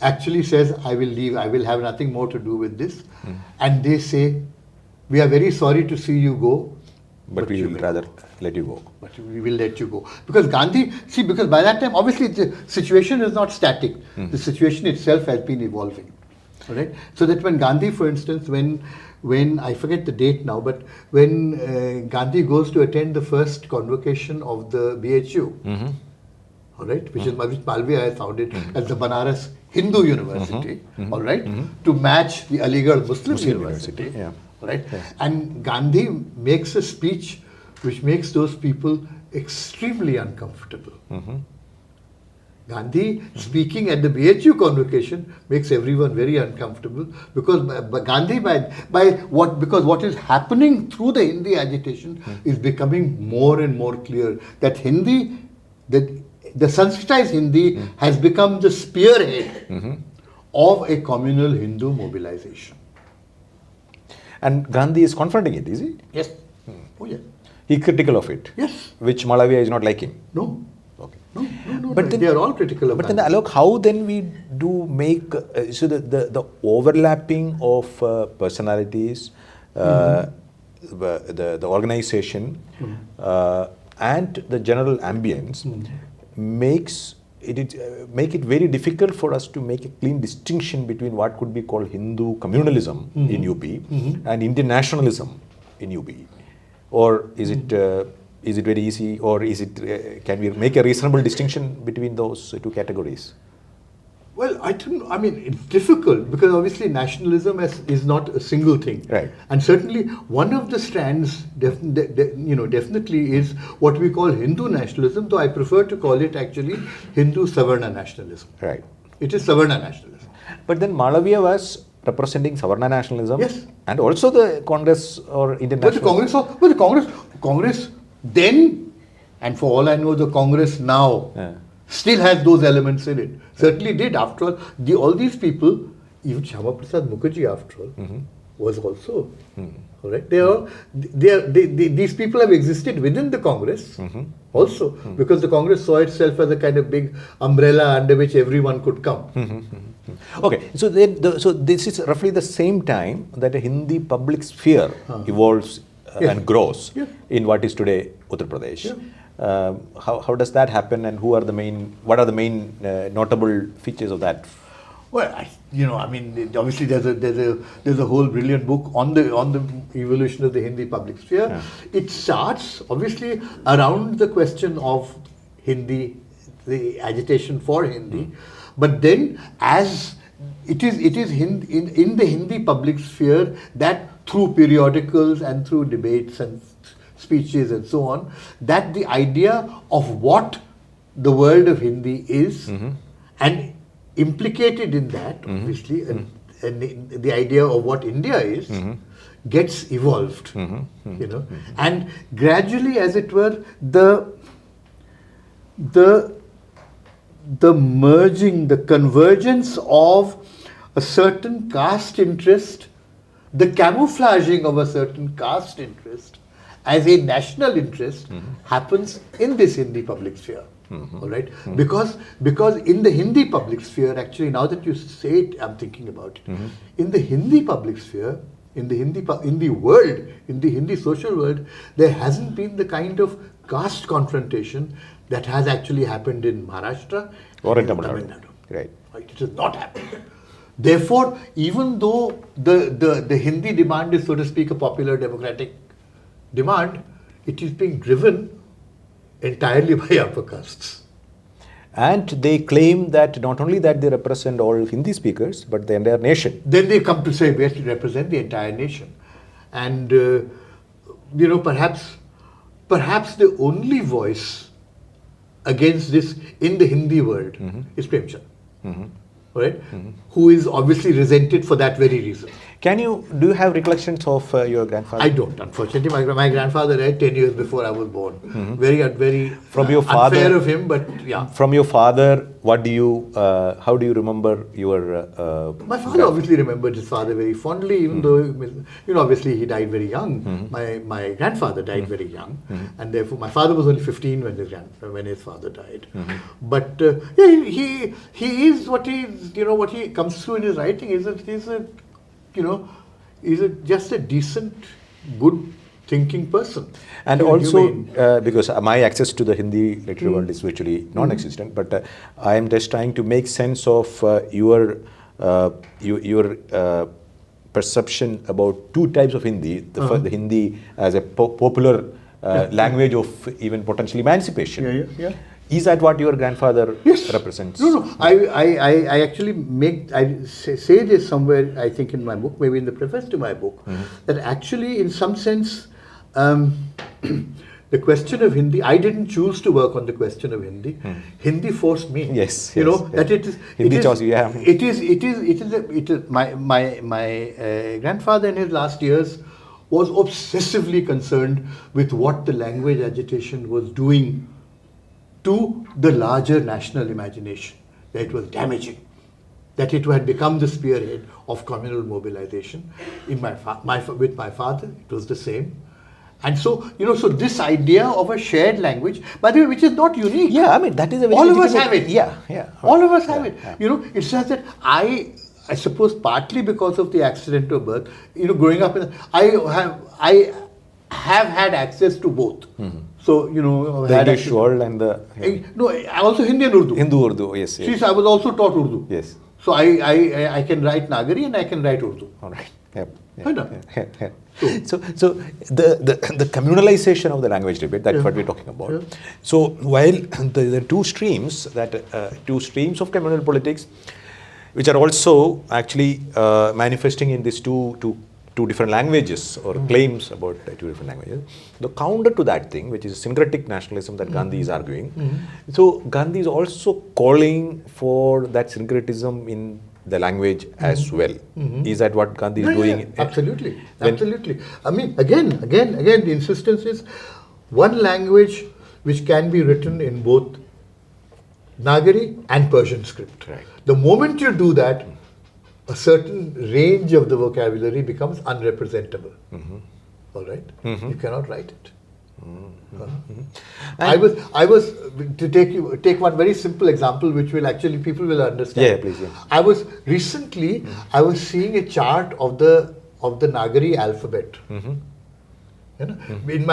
actually says, I will leave, I will have nothing more to do with this. And they say, we are very sorry to see you go, but we will rather let you go. But we will let you go. Because Gandhi, because by that time, obviously the situation is not static. The situation itself has been evolving. All right? So that when Gandhi, for instance, when I forget the date now, but when Gandhi goes to attend the first convocation of the BHU, all right, which Malviya has founded as the Banaras Hindu University, all right, to match the Aligarh Muslim University, all right, and Gandhi makes a speech which makes those people extremely uncomfortable. Gandhi speaking at the BHU convocation makes everyone very uncomfortable because Gandhi because what is happening through the Hindi agitation is becoming more and more clear that Hindi, the Sanskritized Hindi has become the spearhead of a communal Hindu mobilization. And Gandhi is confronting it, is he? Yes. Oh, yes. He critical of it? Yes. Which Malaviya is not liking? No. Okay. No. But Then, they are all critical of But Gandhi. then, Alok, how then we do make, so the overlapping of personalities, the organization, and the general ambience makes it very difficult for us to make a clean distinction between what could be called Hindu communalism in UP and Indian nationalism in UP, or is it very easy, or is it can we make a reasonable distinction between those two categories? Well, I mean, it's difficult because obviously nationalism is not a single thing. Right. And certainly one of the strands, definitely is what we call Hindu nationalism, though I prefer to call it actually Hindu Savarna nationalism. Right. It is Savarna nationalism. But then Malaviya was representing Savarna nationalism. Yes. And also the Congress or Indian nationalism. But the Congress then, and for all I know, the Congress now, still has those elements in it. Certainly did. After all, all these people, even Shyama Prasad Mukherjee, after all, was also. All right, these people have existed within the Congress also, because the Congress saw itself as a kind of big umbrella under which everyone could come. Okay, so this is roughly the same time that a Hindi public sphere evolves and grows in what is today Uttar Pradesh. How does that happen, and what are the main notable features of that? Well, obviously there's a whole brilliant book on the evolution of the Hindi public sphere. It starts obviously around the question of Hindi, the agitation for Hindi, but then as it is in the Hindi public sphere that through periodicals and through debates and speeches and so on, that the idea of what the world of Hindi is, and implicated in that, obviously, and the idea of what India is gets evolved, you know, and gradually, as it were, the merging, the convergence of a certain caste interest, the camouflaging of a certain caste interest as a national interest happens in this Hindi public sphere. All right, because in the Hindi public sphere, actually, now that you say it, I'm thinking about it. In the Hindi public sphere, in the world, in the Hindi social world, there hasn't been the kind of caste confrontation that has actually happened in Maharashtra or in Tamil Nadu. Right. It has not happened. Therefore, even though the Hindi demand is, so to speak, a popular democratic demand, it is being driven entirely by upper castes. And they claim that not only that they represent all Hindi speakers, but the entire nation. Then they come to say we have to represent the entire nation. And, you know, perhaps the only voice against this in the Hindi world is Premchand. Right? Who is obviously resented for that very reason. Do you have recollections of your grandfather? I don't, unfortunately. My grandfather died 10 years before I was born. Very from your father, unfair of him, but yeah. From your father, how do you remember your... My father obviously remembered his father very fondly, even though, you know, obviously he died very young. My grandfather died very young, and therefore my father was only 15 when his father died. But yeah, he is what he, you know, what he comes through in his writing is just a decent, good thinking person. And also, because my access to the Hindi literary world is virtually non-existent, but I am just trying to make sense of your perception about two types of Hindi. The Hindi as a popular language of even potential emancipation. Is that what your grandfather represents? No. I actually say this somewhere, I think in my book, maybe in the preface to my book, that actually in some sense, the question of Hindi, I didn't choose to work on the question of Hindi. Hindi forced me. That it is. Hindi chose you, yeah. It is. My grandfather in his last years was obsessively concerned with what the language agitation was doing to the larger national imagination, that it was damaging, that it had become the spearhead of communal mobilization. With my father, it was the same. And so, you know, so this idea of a shared language, by the way, which is not unique. Yeah, I mean, that is a very all of us have it. Yeah. All of us have it. Yeah. You know, it's just that I suppose partly because of the accident of birth, you know, growing up, I have had access to both. So, you know, the English world and the... No, also Hindi and Urdu. Hindu-Urdu, yes. See, I was also taught Urdu. Yes. So I can write Nagari and I can write Urdu. All right. So the communalization of the language debate, that's what we're talking about. So while the two streams of communal politics, which are also actually manifesting in these two different languages or claims about two different languages. The counter to that thing, which is syncretic nationalism that Gandhi is arguing. So Gandhi is also calling for that syncretism in the language as well. Is that what Gandhi is doing? Yeah, absolutely. I mean, again, the insistence is one language which can be written in both Nagari and Persian script. Right. The moment you do that, a certain range of the vocabulary becomes unrepresentable. All right? You cannot write it. I was to take one very simple example, which will actually people will understand. Yeah, please. Yeah. I was seeing a chart of the Nagari alphabet. You know, in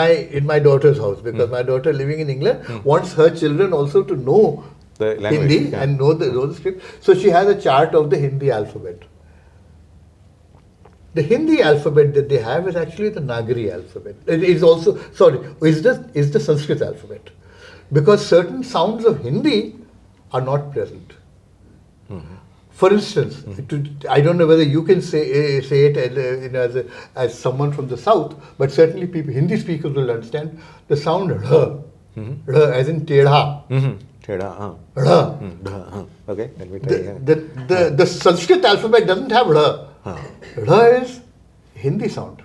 my daughter's house, because my daughter living in England wants her children also to know the language, Hindi and know the script. So she has a chart of the Hindi alphabet. The Hindi alphabet that they have is actually the Nagari alphabet. It is also, is the Sanskrit alphabet. Because certain sounds of Hindi are not present. For instance, I don't know whether you can say it as someone from the south, but certainly Hindi speakers will understand the sound R, as in Tedha. Okay, let me try again. The Sanskrit alphabet doesn't have R. R is Hindi sound.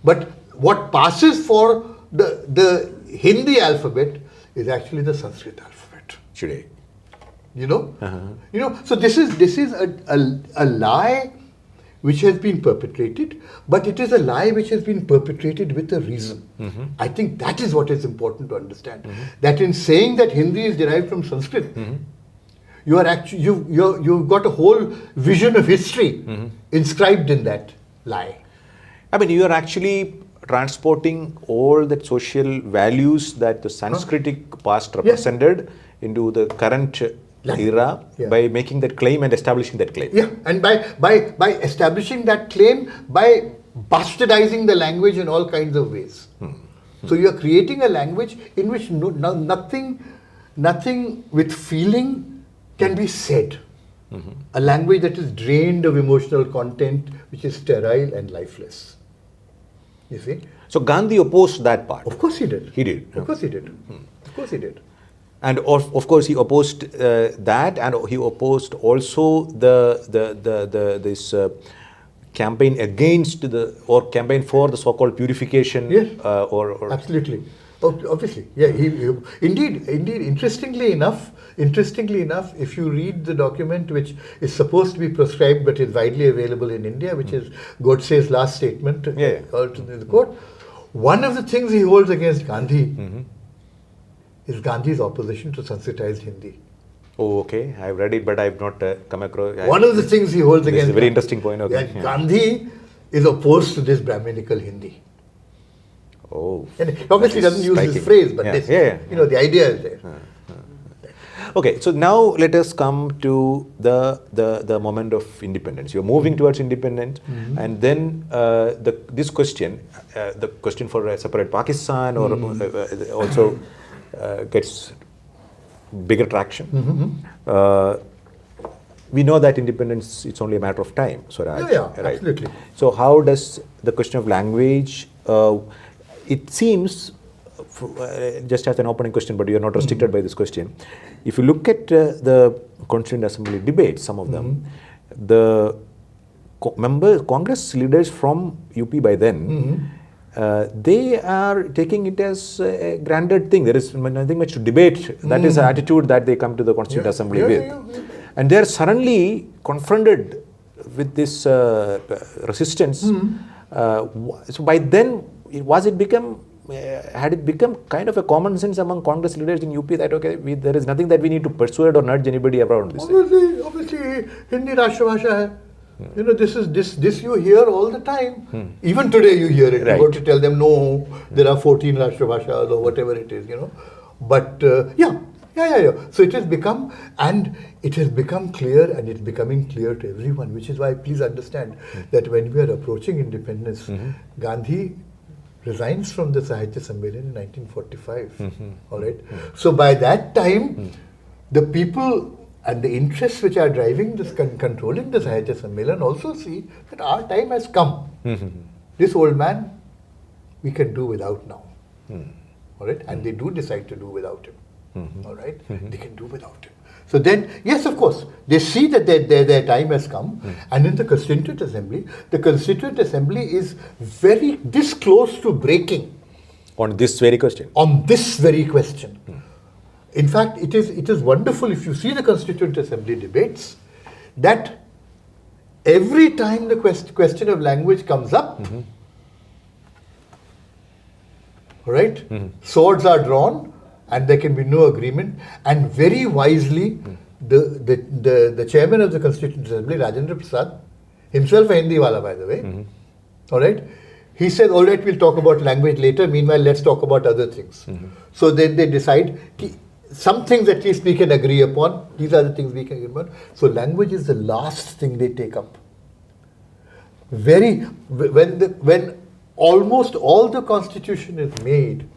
But what passes for the Hindi alphabet is actually the Sanskrit alphabet. Today. You know, So this is a lie which has been perpetrated, but it is a lie which has been perpetrated with a reason. I think that is what is important to understand. That in saying that Hindi is derived from Sanskrit, you are actually you've got a whole vision of history inscribed in that lie. I mean, you are actually transporting all the social values that the Sanskritic past represented into the current era by making that claim and establishing that claim. Yeah, and by establishing that claim, by bastardizing the language in all kinds of ways. So you are creating a language in which nothing with feeling can be said. A language that is drained of emotional content, which is sterile and lifeless. You see? So Gandhi opposed that part. Of course he did. He did. Of course he did. Of course he did. And of course he opposed that, and he opposed also this campaign against campaign for the so-called purification. Yes. Absolutely. Obviously, yeah. Indeed. Interestingly enough, if you read the document which is supposed to be proscribed but is widely available in India, which is Godse's last statement to the court, one of the things he holds against Gandhi is Gandhi's opposition to Sanskritized Hindi. Oh, okay. I've read it, but I've not come across. One of the things he holds against. This is a very interesting point. Okay. That Gandhi is opposed to this Brahminical Hindi. Oh. And he obviously doesn't use this phrase, but the idea is there. Okay, so now let us come to the moment of independence. You're moving towards independence, and then this question, the question for a separate Pakistan, or also gets bigger traction. We know that independence, it's only a matter of time, Swaraj. Right? Absolutely. So how does the question of language, it seems, just as an opening question, but you are not restricted by this question. If you look at the Constituent Assembly debates, some of them, the Congress leaders from UP by then, they are taking it as a granted thing. There is nothing much to debate. That is the attitude that they come to the Constituent Assembly with. And they are suddenly confronted with this resistance. So by then, had it become kind of a common sense among Congress leaders in UP that there is nothing that we need to persuade or nudge anybody around this? Obviously, Hindi Rashtra Bhasha hai. This you hear all the time. Even today you hear it. Right. You got to tell them, no, there are 14 Rashtra Bhashas or whatever it is, But So it has become clear, and it's becoming clear to everyone, which is why please understand that when we are approaching independence, Gandhi resigns from the Sahitya Sammelan in 1945. All right. So by that time, the people and the interests which are driving this, controlling the Sahitya Sammelan also see that our time has come. This old man, we can do without now. All right. And they do decide to do without him. All right. They can do without him. So then, yes, of course, they see that their time has come, and in the Constituent Assembly is this close to breaking. On this very question. In fact, it is wonderful if you see the Constituent Assembly debates, that every time the question of language comes up, right, swords are drawn, and there can be no agreement. And very wisely, the chairman of the Constituent Assembly, Rajendra Prasad, himself a Hindi wala, by the way, all right, he said, all right, we'll talk about language later. Meanwhile, let's talk about other things. So then they decide, some things at least we can agree upon. These are the things we can agree upon. So language is the last thing they take up. When almost all the constitution is made,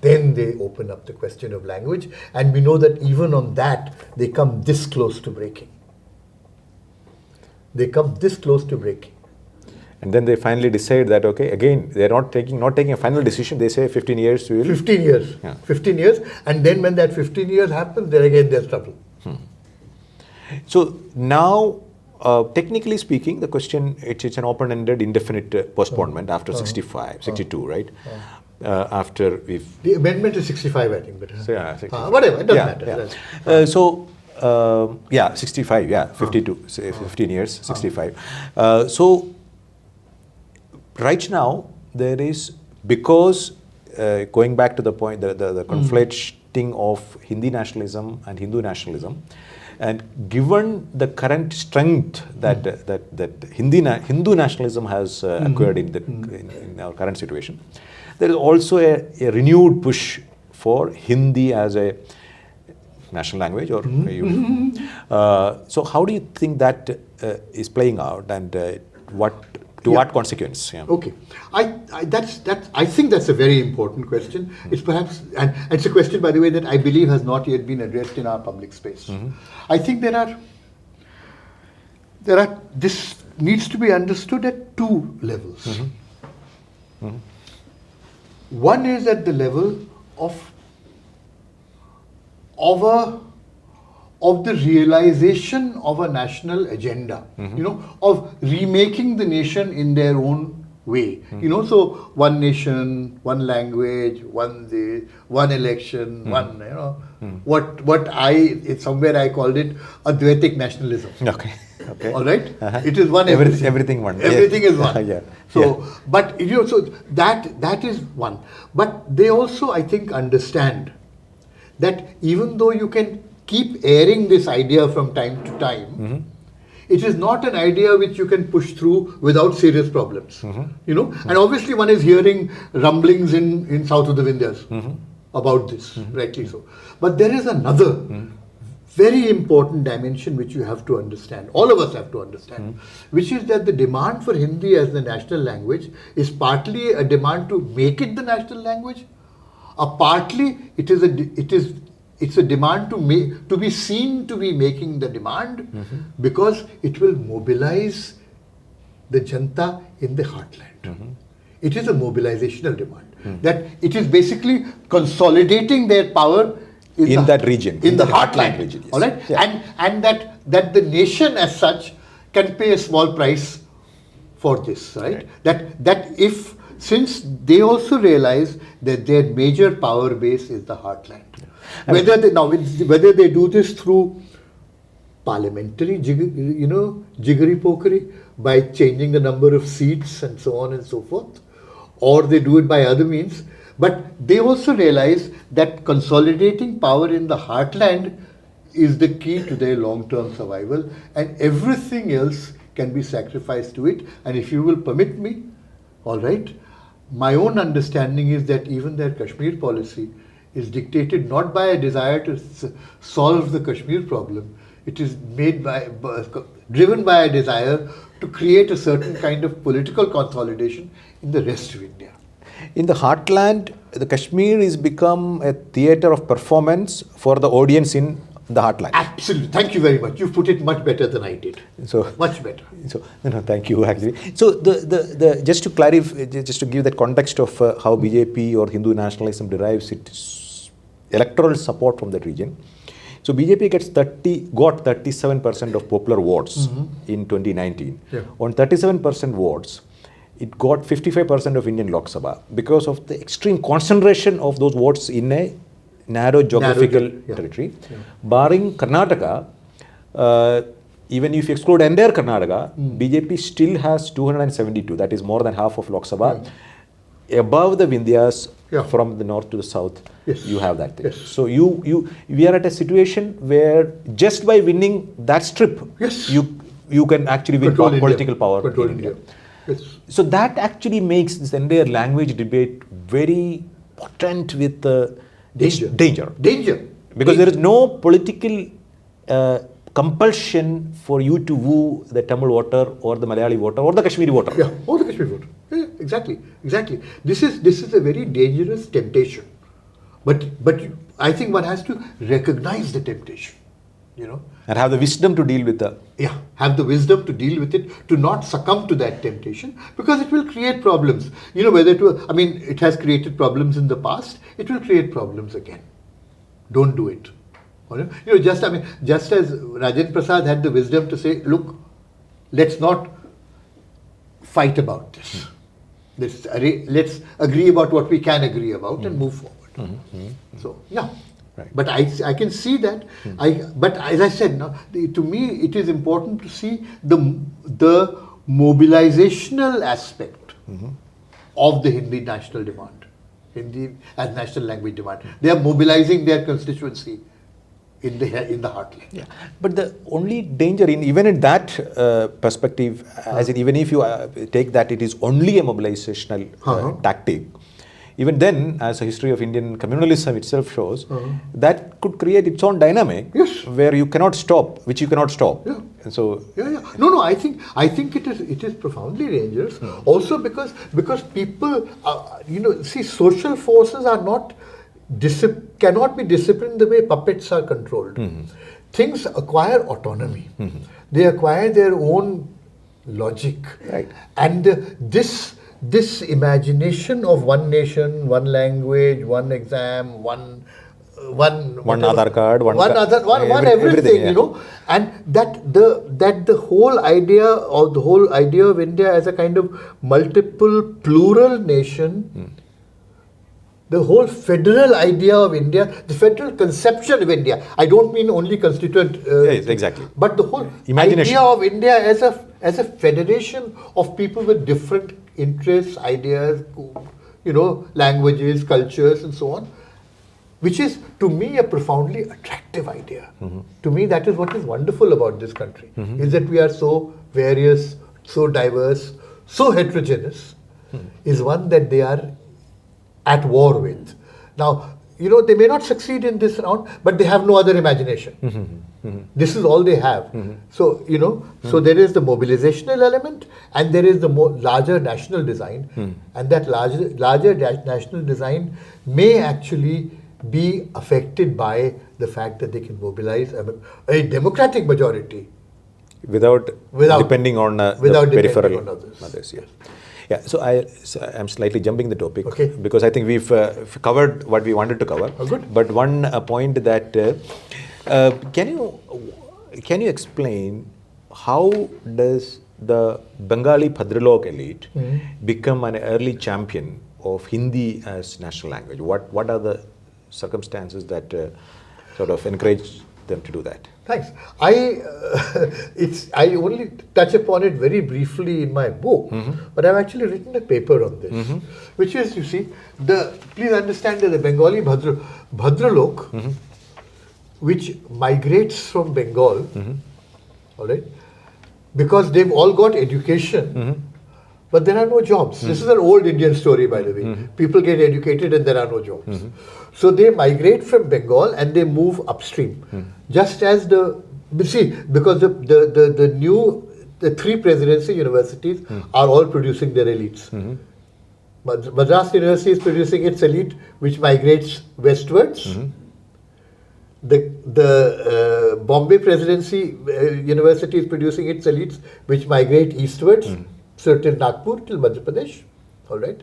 then they open up the question of language, and we know that even on that, they come this close to breaking. And then they finally decide that, again, they're not taking a final decision. They say 15 years. 15 years. Yeah. 15 years. And then when that 15 years happens, then again there's trouble. So now, technically speaking, the question, it's an open-ended, indefinite postponement after 65, 62, right? After we've... The amendment is 65, I think. But, So, yeah, 65. whatever, it doesn't matter. Yeah. 65, 52, say 15 years, 65. Right now, there is, because going back to the point, the conflating of Hindi nationalism and Hindu nationalism, and given the current strength that Hindu nationalism has acquired in our current situation, there is also a renewed push for Hindi as a national language or so how do you think that is playing out, and what consequence? Yeah. Okay, I think that's a very important question. It's perhaps, and it's a question, by the way, that I believe has not yet been addressed in our public space. I think this needs to be understood at two levels. One is at the level of the realization of a national agenda, of remaking the nation in their own way. So one nation, one language, one election, somewhere I called it Advaitic nationalism. Okay. All right. It is one everything. Everything one. Everything is one. Yeah. So, but so that is one. But they also, I think, understand that even though you can keep airing this idea from time to time, it is not an idea which you can push through without serious problems. And obviously one is hearing rumblings in south of the Vindhyas about this, rightly so. But there is another very important dimension which you have to understand, all of us have to understand, which is that the demand for Hindi as the national language is partly a demand to make it the national language, or partly it's a demand to be seen to be making the demand, because it will mobilize the Janta in the heartland. It is a mobilizational demand, that it is basically consolidating their power in that region, in the heartland region. Yes. All right, and that the nation as such can pay a small price for this, right? That if, since they also realize that their major power base is the heartland. Whether they do this through parliamentary, jiggery pokery, by changing the number of seats and so on and so forth, or they do it by other means, but they also realize that consolidating power in the heartland is the key to their long-term survival, and everything else can be sacrificed to it. And if you will permit me, all right, my own understanding is that even their Kashmir policy is dictated not by a desire to solve the Kashmir problem. It is driven by a desire to create a certain kind of political consolidation in the rest of India. In the heartland, the Kashmir has become a theatre of performance for the audience in the heartland. Absolutely. Thank you very much. You've put it much better than I did. So much better. So thank you actually. So the just to clarify, just to give that context of how BJP or Hindu nationalism derives its electoral support from that region. So BJP got 37% of popular votes in 2019. Yeah. On 37% votes, it got 55% of Indian Lok Sabha because of the extreme concentration of those votes in a narrow geographical territory. Yeah. Barring Karnataka, even if you exclude entire Karnataka, BJP still has 272. That is more than half of Lok Sabha. Yeah. Above the Vindhyas, from the north to the south, you have that thing. Yes. So we are at a situation where just by winning that strip, you can actually win political power in India. Yes. So that actually makes this entire language debate very potent with danger. Because there is no political compulsion for you to woo the Tamil voter or the Malayali voter or the Kashmiri voter. Yeah, or the Kashmiri voter. Yeah, exactly. This is a very dangerous temptation. But I think one has to recognize the temptation, and have the wisdom to deal with have the wisdom to deal with it, to not succumb to that temptation, because it will create problems. It has created problems in the past, it will create problems again. Don't do it. Just as Rajendra Prasad had the wisdom to say, look, let's not fight about this. Let's agree about what we can agree about and move forward. So, yeah. Right. But I can see that. But as I said, now, to me, it is important to see the mobilizational aspect of the Hindi national demand, Hindi as national language demand. They are mobilizing their constituency in the heartland. Yeah. But the only danger even in that perspective, as in even if you take that it is only a mobilizational tactic, even then, as a history of Indian communalism itself shows, that could create its own dynamic, yes, where you cannot stop, which you cannot stop. Yeah. And so, No. I think it is profoundly dangerous. Also because people, see, social forces are not cannot be disciplined the way puppets are controlled. Things acquire autonomy. They acquire their own logic. Right. And this imagination of one nation, one language, one exam, one Aadhaar card, one everything, yeah. And that the whole idea of India as a kind of multiple plural nation, the whole federal idea of India, the federal conception of India. I don't mean only constituent. Yes, exactly. But the whole imagination idea of India as a federation of people with different interests, ideas, languages, cultures, and so on, which is to me a profoundly attractive idea. To me, that is what is wonderful about this country, is that we are so various, so diverse, so heterogeneous, is one that they are at war with. Now, they may not succeed in this round, but they have no other imagination. This is all they have. So, so there is the mobilizational element and there is the larger national design. And that larger national design may actually be affected by the fact that they can mobilize a democratic majority. Without depending on peripheral on others. Yeah, so I'm slightly jumping the topic, okay, because I think we've covered what we wanted to cover. Oh, good. But one point that can you explain how does the Bengali Bhadralok elite become an early champion of Hindi as national language? What are the circumstances that sort of encourage them to do that? Thanks. I only touch upon it very briefly in my book, but I've actually written a paper on this, which is, you see, please understand that the Bengali Bhadralok, which migrates from Bengal, all right, because they've all got education, but there are no jobs. This is an old Indian story, by the way. People get educated and there are no jobs. So they migrate from Bengal and they move upstream. Just as because the three presidency universities are all producing their elites. Madras University is producing its elite, which migrates westwards. The Bombay Presidency University is producing its elites, which migrate eastwards, so till Nagpur, till Madhya Pradesh, all right.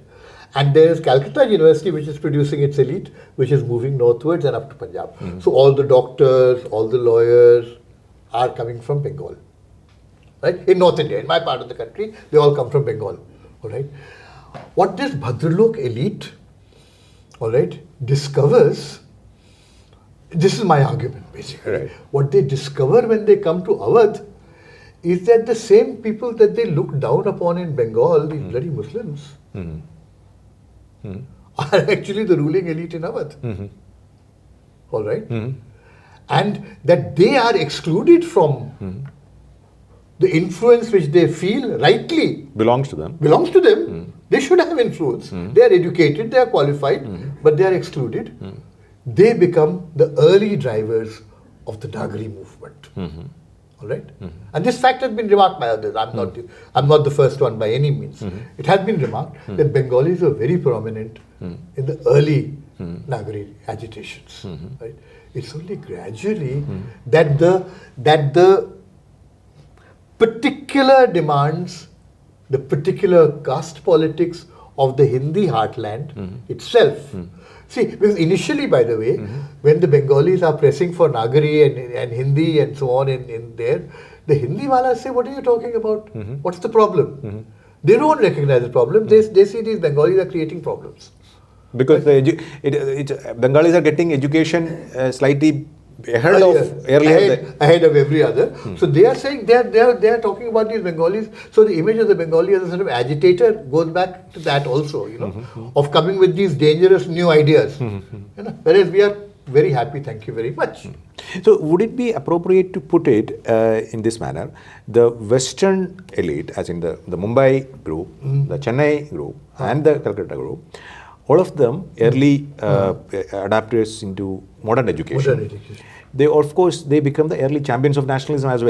And there is Calcutta University, which is producing its elite, which is moving northwards and up to Punjab. So all the doctors, all the lawyers are coming from Bengal, right? In North India, in my part of the country, they all come from Bengal, all right. What this Bhadralok elite, all right, discovers, this is my argument basically. Right. What they discover when they come to Awadh is that the same people that they look down upon in Bengal, these bloody Muslims, are actually the ruling elite in Awadh. All right? And that they are excluded from the influence which they feel rightly belongs to them. They should have influence. They are educated, they are qualified, but they are excluded. They become the early drivers of the Nagari movement. All right? And this fact has been remarked by others. I'm not the first one by any means. It has been remarked that Bengalis were very prominent in the early Nagari agitations. Right? It's only gradually that the particular demands, the particular caste politics of the Hindi heartland itself. See, because initially, by the way, when the Bengalis are pressing for Nagari and Hindi and so on in there, The Hindi walas say, what are you talking about? What's the problem? They don't recognize the problem. They see these Bengalis are creating problems. Because Bengalis are getting education slightly ahead of every other. So they are saying they are talking about these Bengalis. So the image of the Bengali as a sort of agitator goes back to that also, of coming with these dangerous new ideas. Whereas we are very happy, thank you very much. So would it be appropriate to put it in this manner? The Western elite, as in the Mumbai group, the Chennai group, and the Calcutta group, all of them early adapters into modern education. They, of course, they become the early champions of nationalism as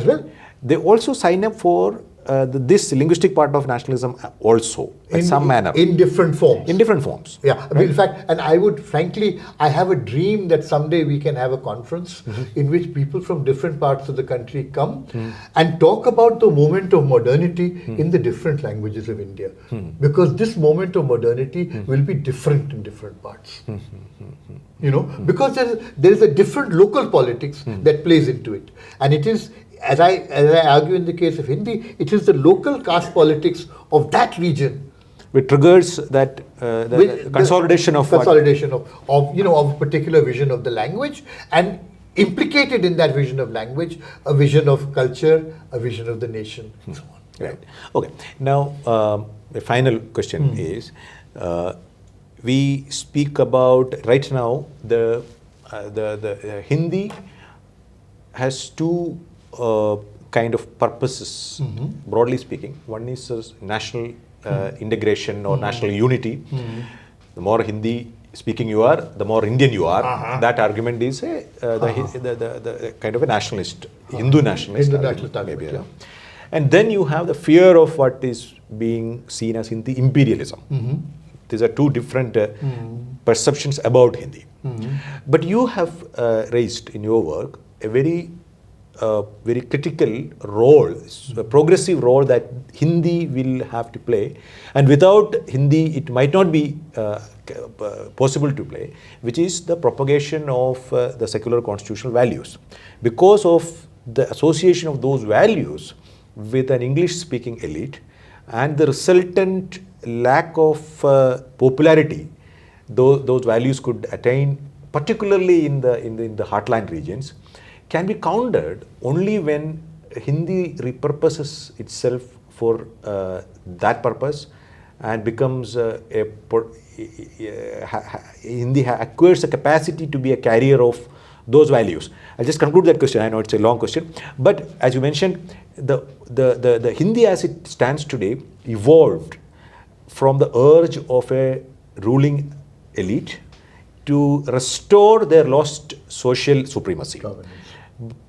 well. They also sign up for this linguistic part of nationalism also, in some manner. In different forms. In different forms. Yeah. Right? In fact, and I would, frankly, I have a dream that someday we can have a conference in which people from different parts of the country come and talk about the moment of modernity in the different languages of India. Because this moment of modernity will be different in different parts. Because there is a different local politics that plays into it. And it is, as I argue in the case of Hindi, it is the local caste politics of that region which triggers that consolidation of a particular vision of the language, and implicated in that vision of language, a vision of culture, a vision of the nation, and so on. Right. Okay. Now, the final question is, we speak about right now the Hindi has two kind of purposes, broadly speaking. One is national integration or national unity. The more Hindi speaking you are, the more Indian you are. That argument is the kind of a nationalist, Hindu nationalist. Maybe, and then you have the fear of what is being seen as Hindi imperialism. These are two different perceptions about Hindi. But you have raised in your work a very critical role, a progressive role that Hindi will have to play, and without Hindi it might not be possible to play, which is the propagation of the secular constitutional values. Because of the association of those values with an English-speaking elite and the resultant lack of popularity those values could attain, particularly in the heartland regions, can be countered only when Hindi repurposes itself for that purpose and becomes Hindi acquires a capacity to be a carrier of those values. I'll just conclude that question. I know it's a long question, but as you mentioned, the Hindi as it stands today evolved from the urge of a ruling elite to restore their lost social supremacy.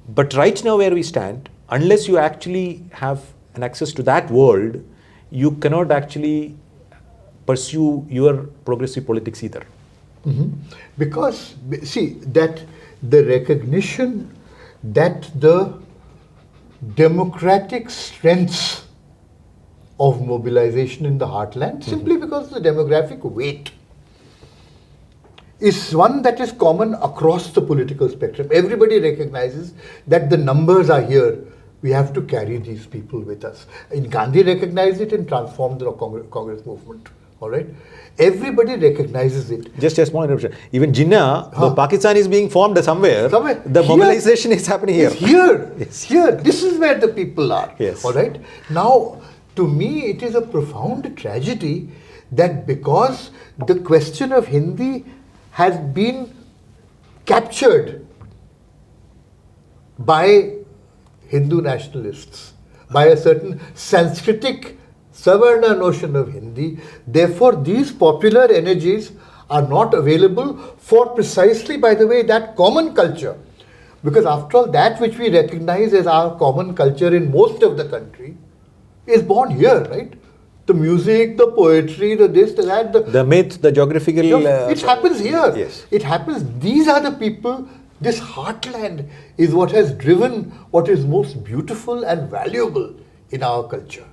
But right now where we stand, unless you actually have an access to that world, you cannot actually pursue your progressive politics either. Because, see, that the recognition that the democratic strengths of mobilization in the heartland, simply because of the demographic weight, is one that is common across the political spectrum. Everybody recognizes that the numbers are here. We have to carry these people with us. And Gandhi recognized it and transformed the Congress movement. All right? Everybody recognizes it. Just a small interruption. Even Jinnah, though Pakistan is being formed somewhere, the mobilization is happening here. It's here. It's here. This is where the people are. Yes. All right? Now, to me, it is a profound tragedy that because the question of Hindi has been captured by Hindu nationalists, by a certain Sanskritic Savarna notion of Hindi. Therefore, these popular energies are not available for precisely, by the way, that common culture. Because after all, that which we recognize as our common culture in most of the country is born here, right? The music, the poetry, the this, the that. The myth, the geographical... it happens here. Yes. It happens. These are the people, this heartland is what has driven what is most beautiful and valuable in our culture.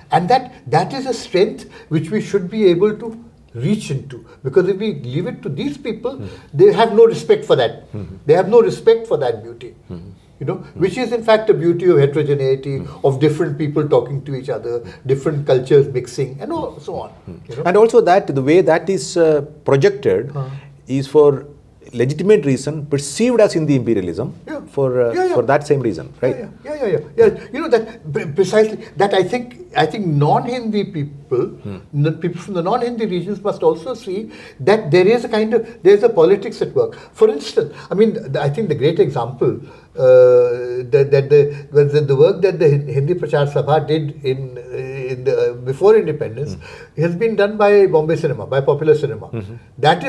And that is a strength which we should be able to reach into. Because if we leave it to these people, they have no respect for that. They have no respect for that beauty. which is in fact the beauty of heterogeneity, of different people talking to each other, different cultures mixing, and so on. And also that the way that is projected is for legitimate reason, perceived as Hindi imperialism, for that same reason, right? Yeah. That precisely. That I think non-Hindi people, people from the non-Hindi regions must also see that there's a politics at work. For instance, I mean, I think the great example the work that the Hindi Prachar Sabha did before independence has been done by Bombay cinema, by popular cinema. That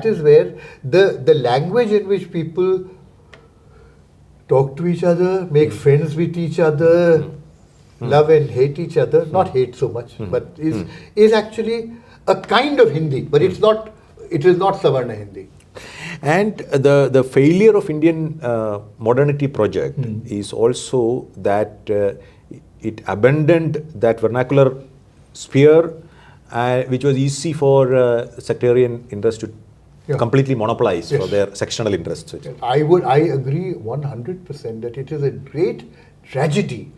is where the language in which people talk to each other, make friends with each other, love and hate each other, not hate so much, but is actually a kind of Hindi, but it is not Savarna Hindi. And the failure of Indian modernity project is also that it abandoned that vernacular sphere, which was easy for sectarian interests to completely monopolize for their sectional interests. I agree 100% that it is a great tragedy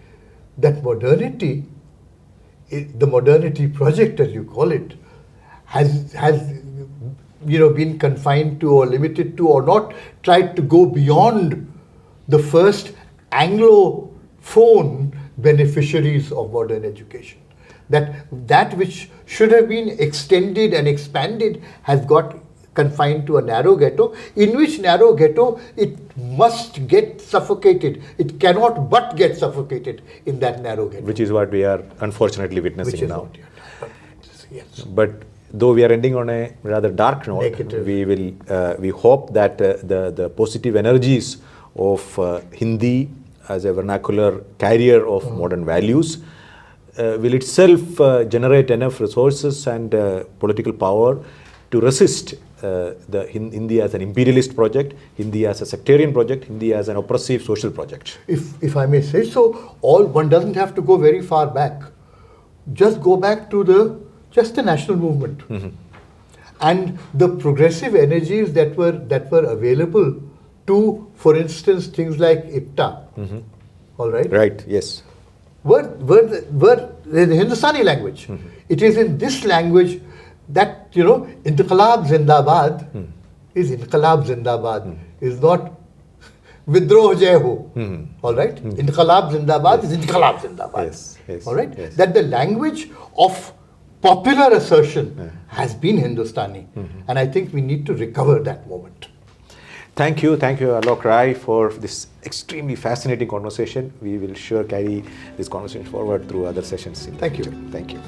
that modernity, the modernity project as you call it, has been confined to or limited to or not tried to go beyond the first Anglophone beneficiaries of modern education. That which should have been extended and expanded has got confined to a narrow ghetto, in which narrow ghetto it must get suffocated. It cannot but get suffocated in that narrow ghetto. Which is what we are unfortunately witnessing now. Yes. But though we are ending on a rather dark note, negative. We hope that the positive energies of Hindi as a vernacular carrier of modern values will itself generate enough resources and political power to resist the Hindi as an imperialist project, Hindi as a sectarian project, Hindi as an oppressive social project. If I may say so, one doesn't have to go very far back. Just go back to the national movement and the progressive energies that were available to, for instance, things like IPTA. All right. Right. Yes. Were the Hindustani language. It is in this language that Inqilab Zindabad is Inqilab Zindabad, is not Vidroh Jai Ho. All right. Inqilab Zindabad is Inqilab Zindabad. Yes. All right. Yes. That the language of popular assertion has been Hindustani, and I think we need to recover that moment. Thank you, Alok Rai, for this extremely fascinating conversation. We will sure carry this conversation forward through other sessions. Thank you. Thank you.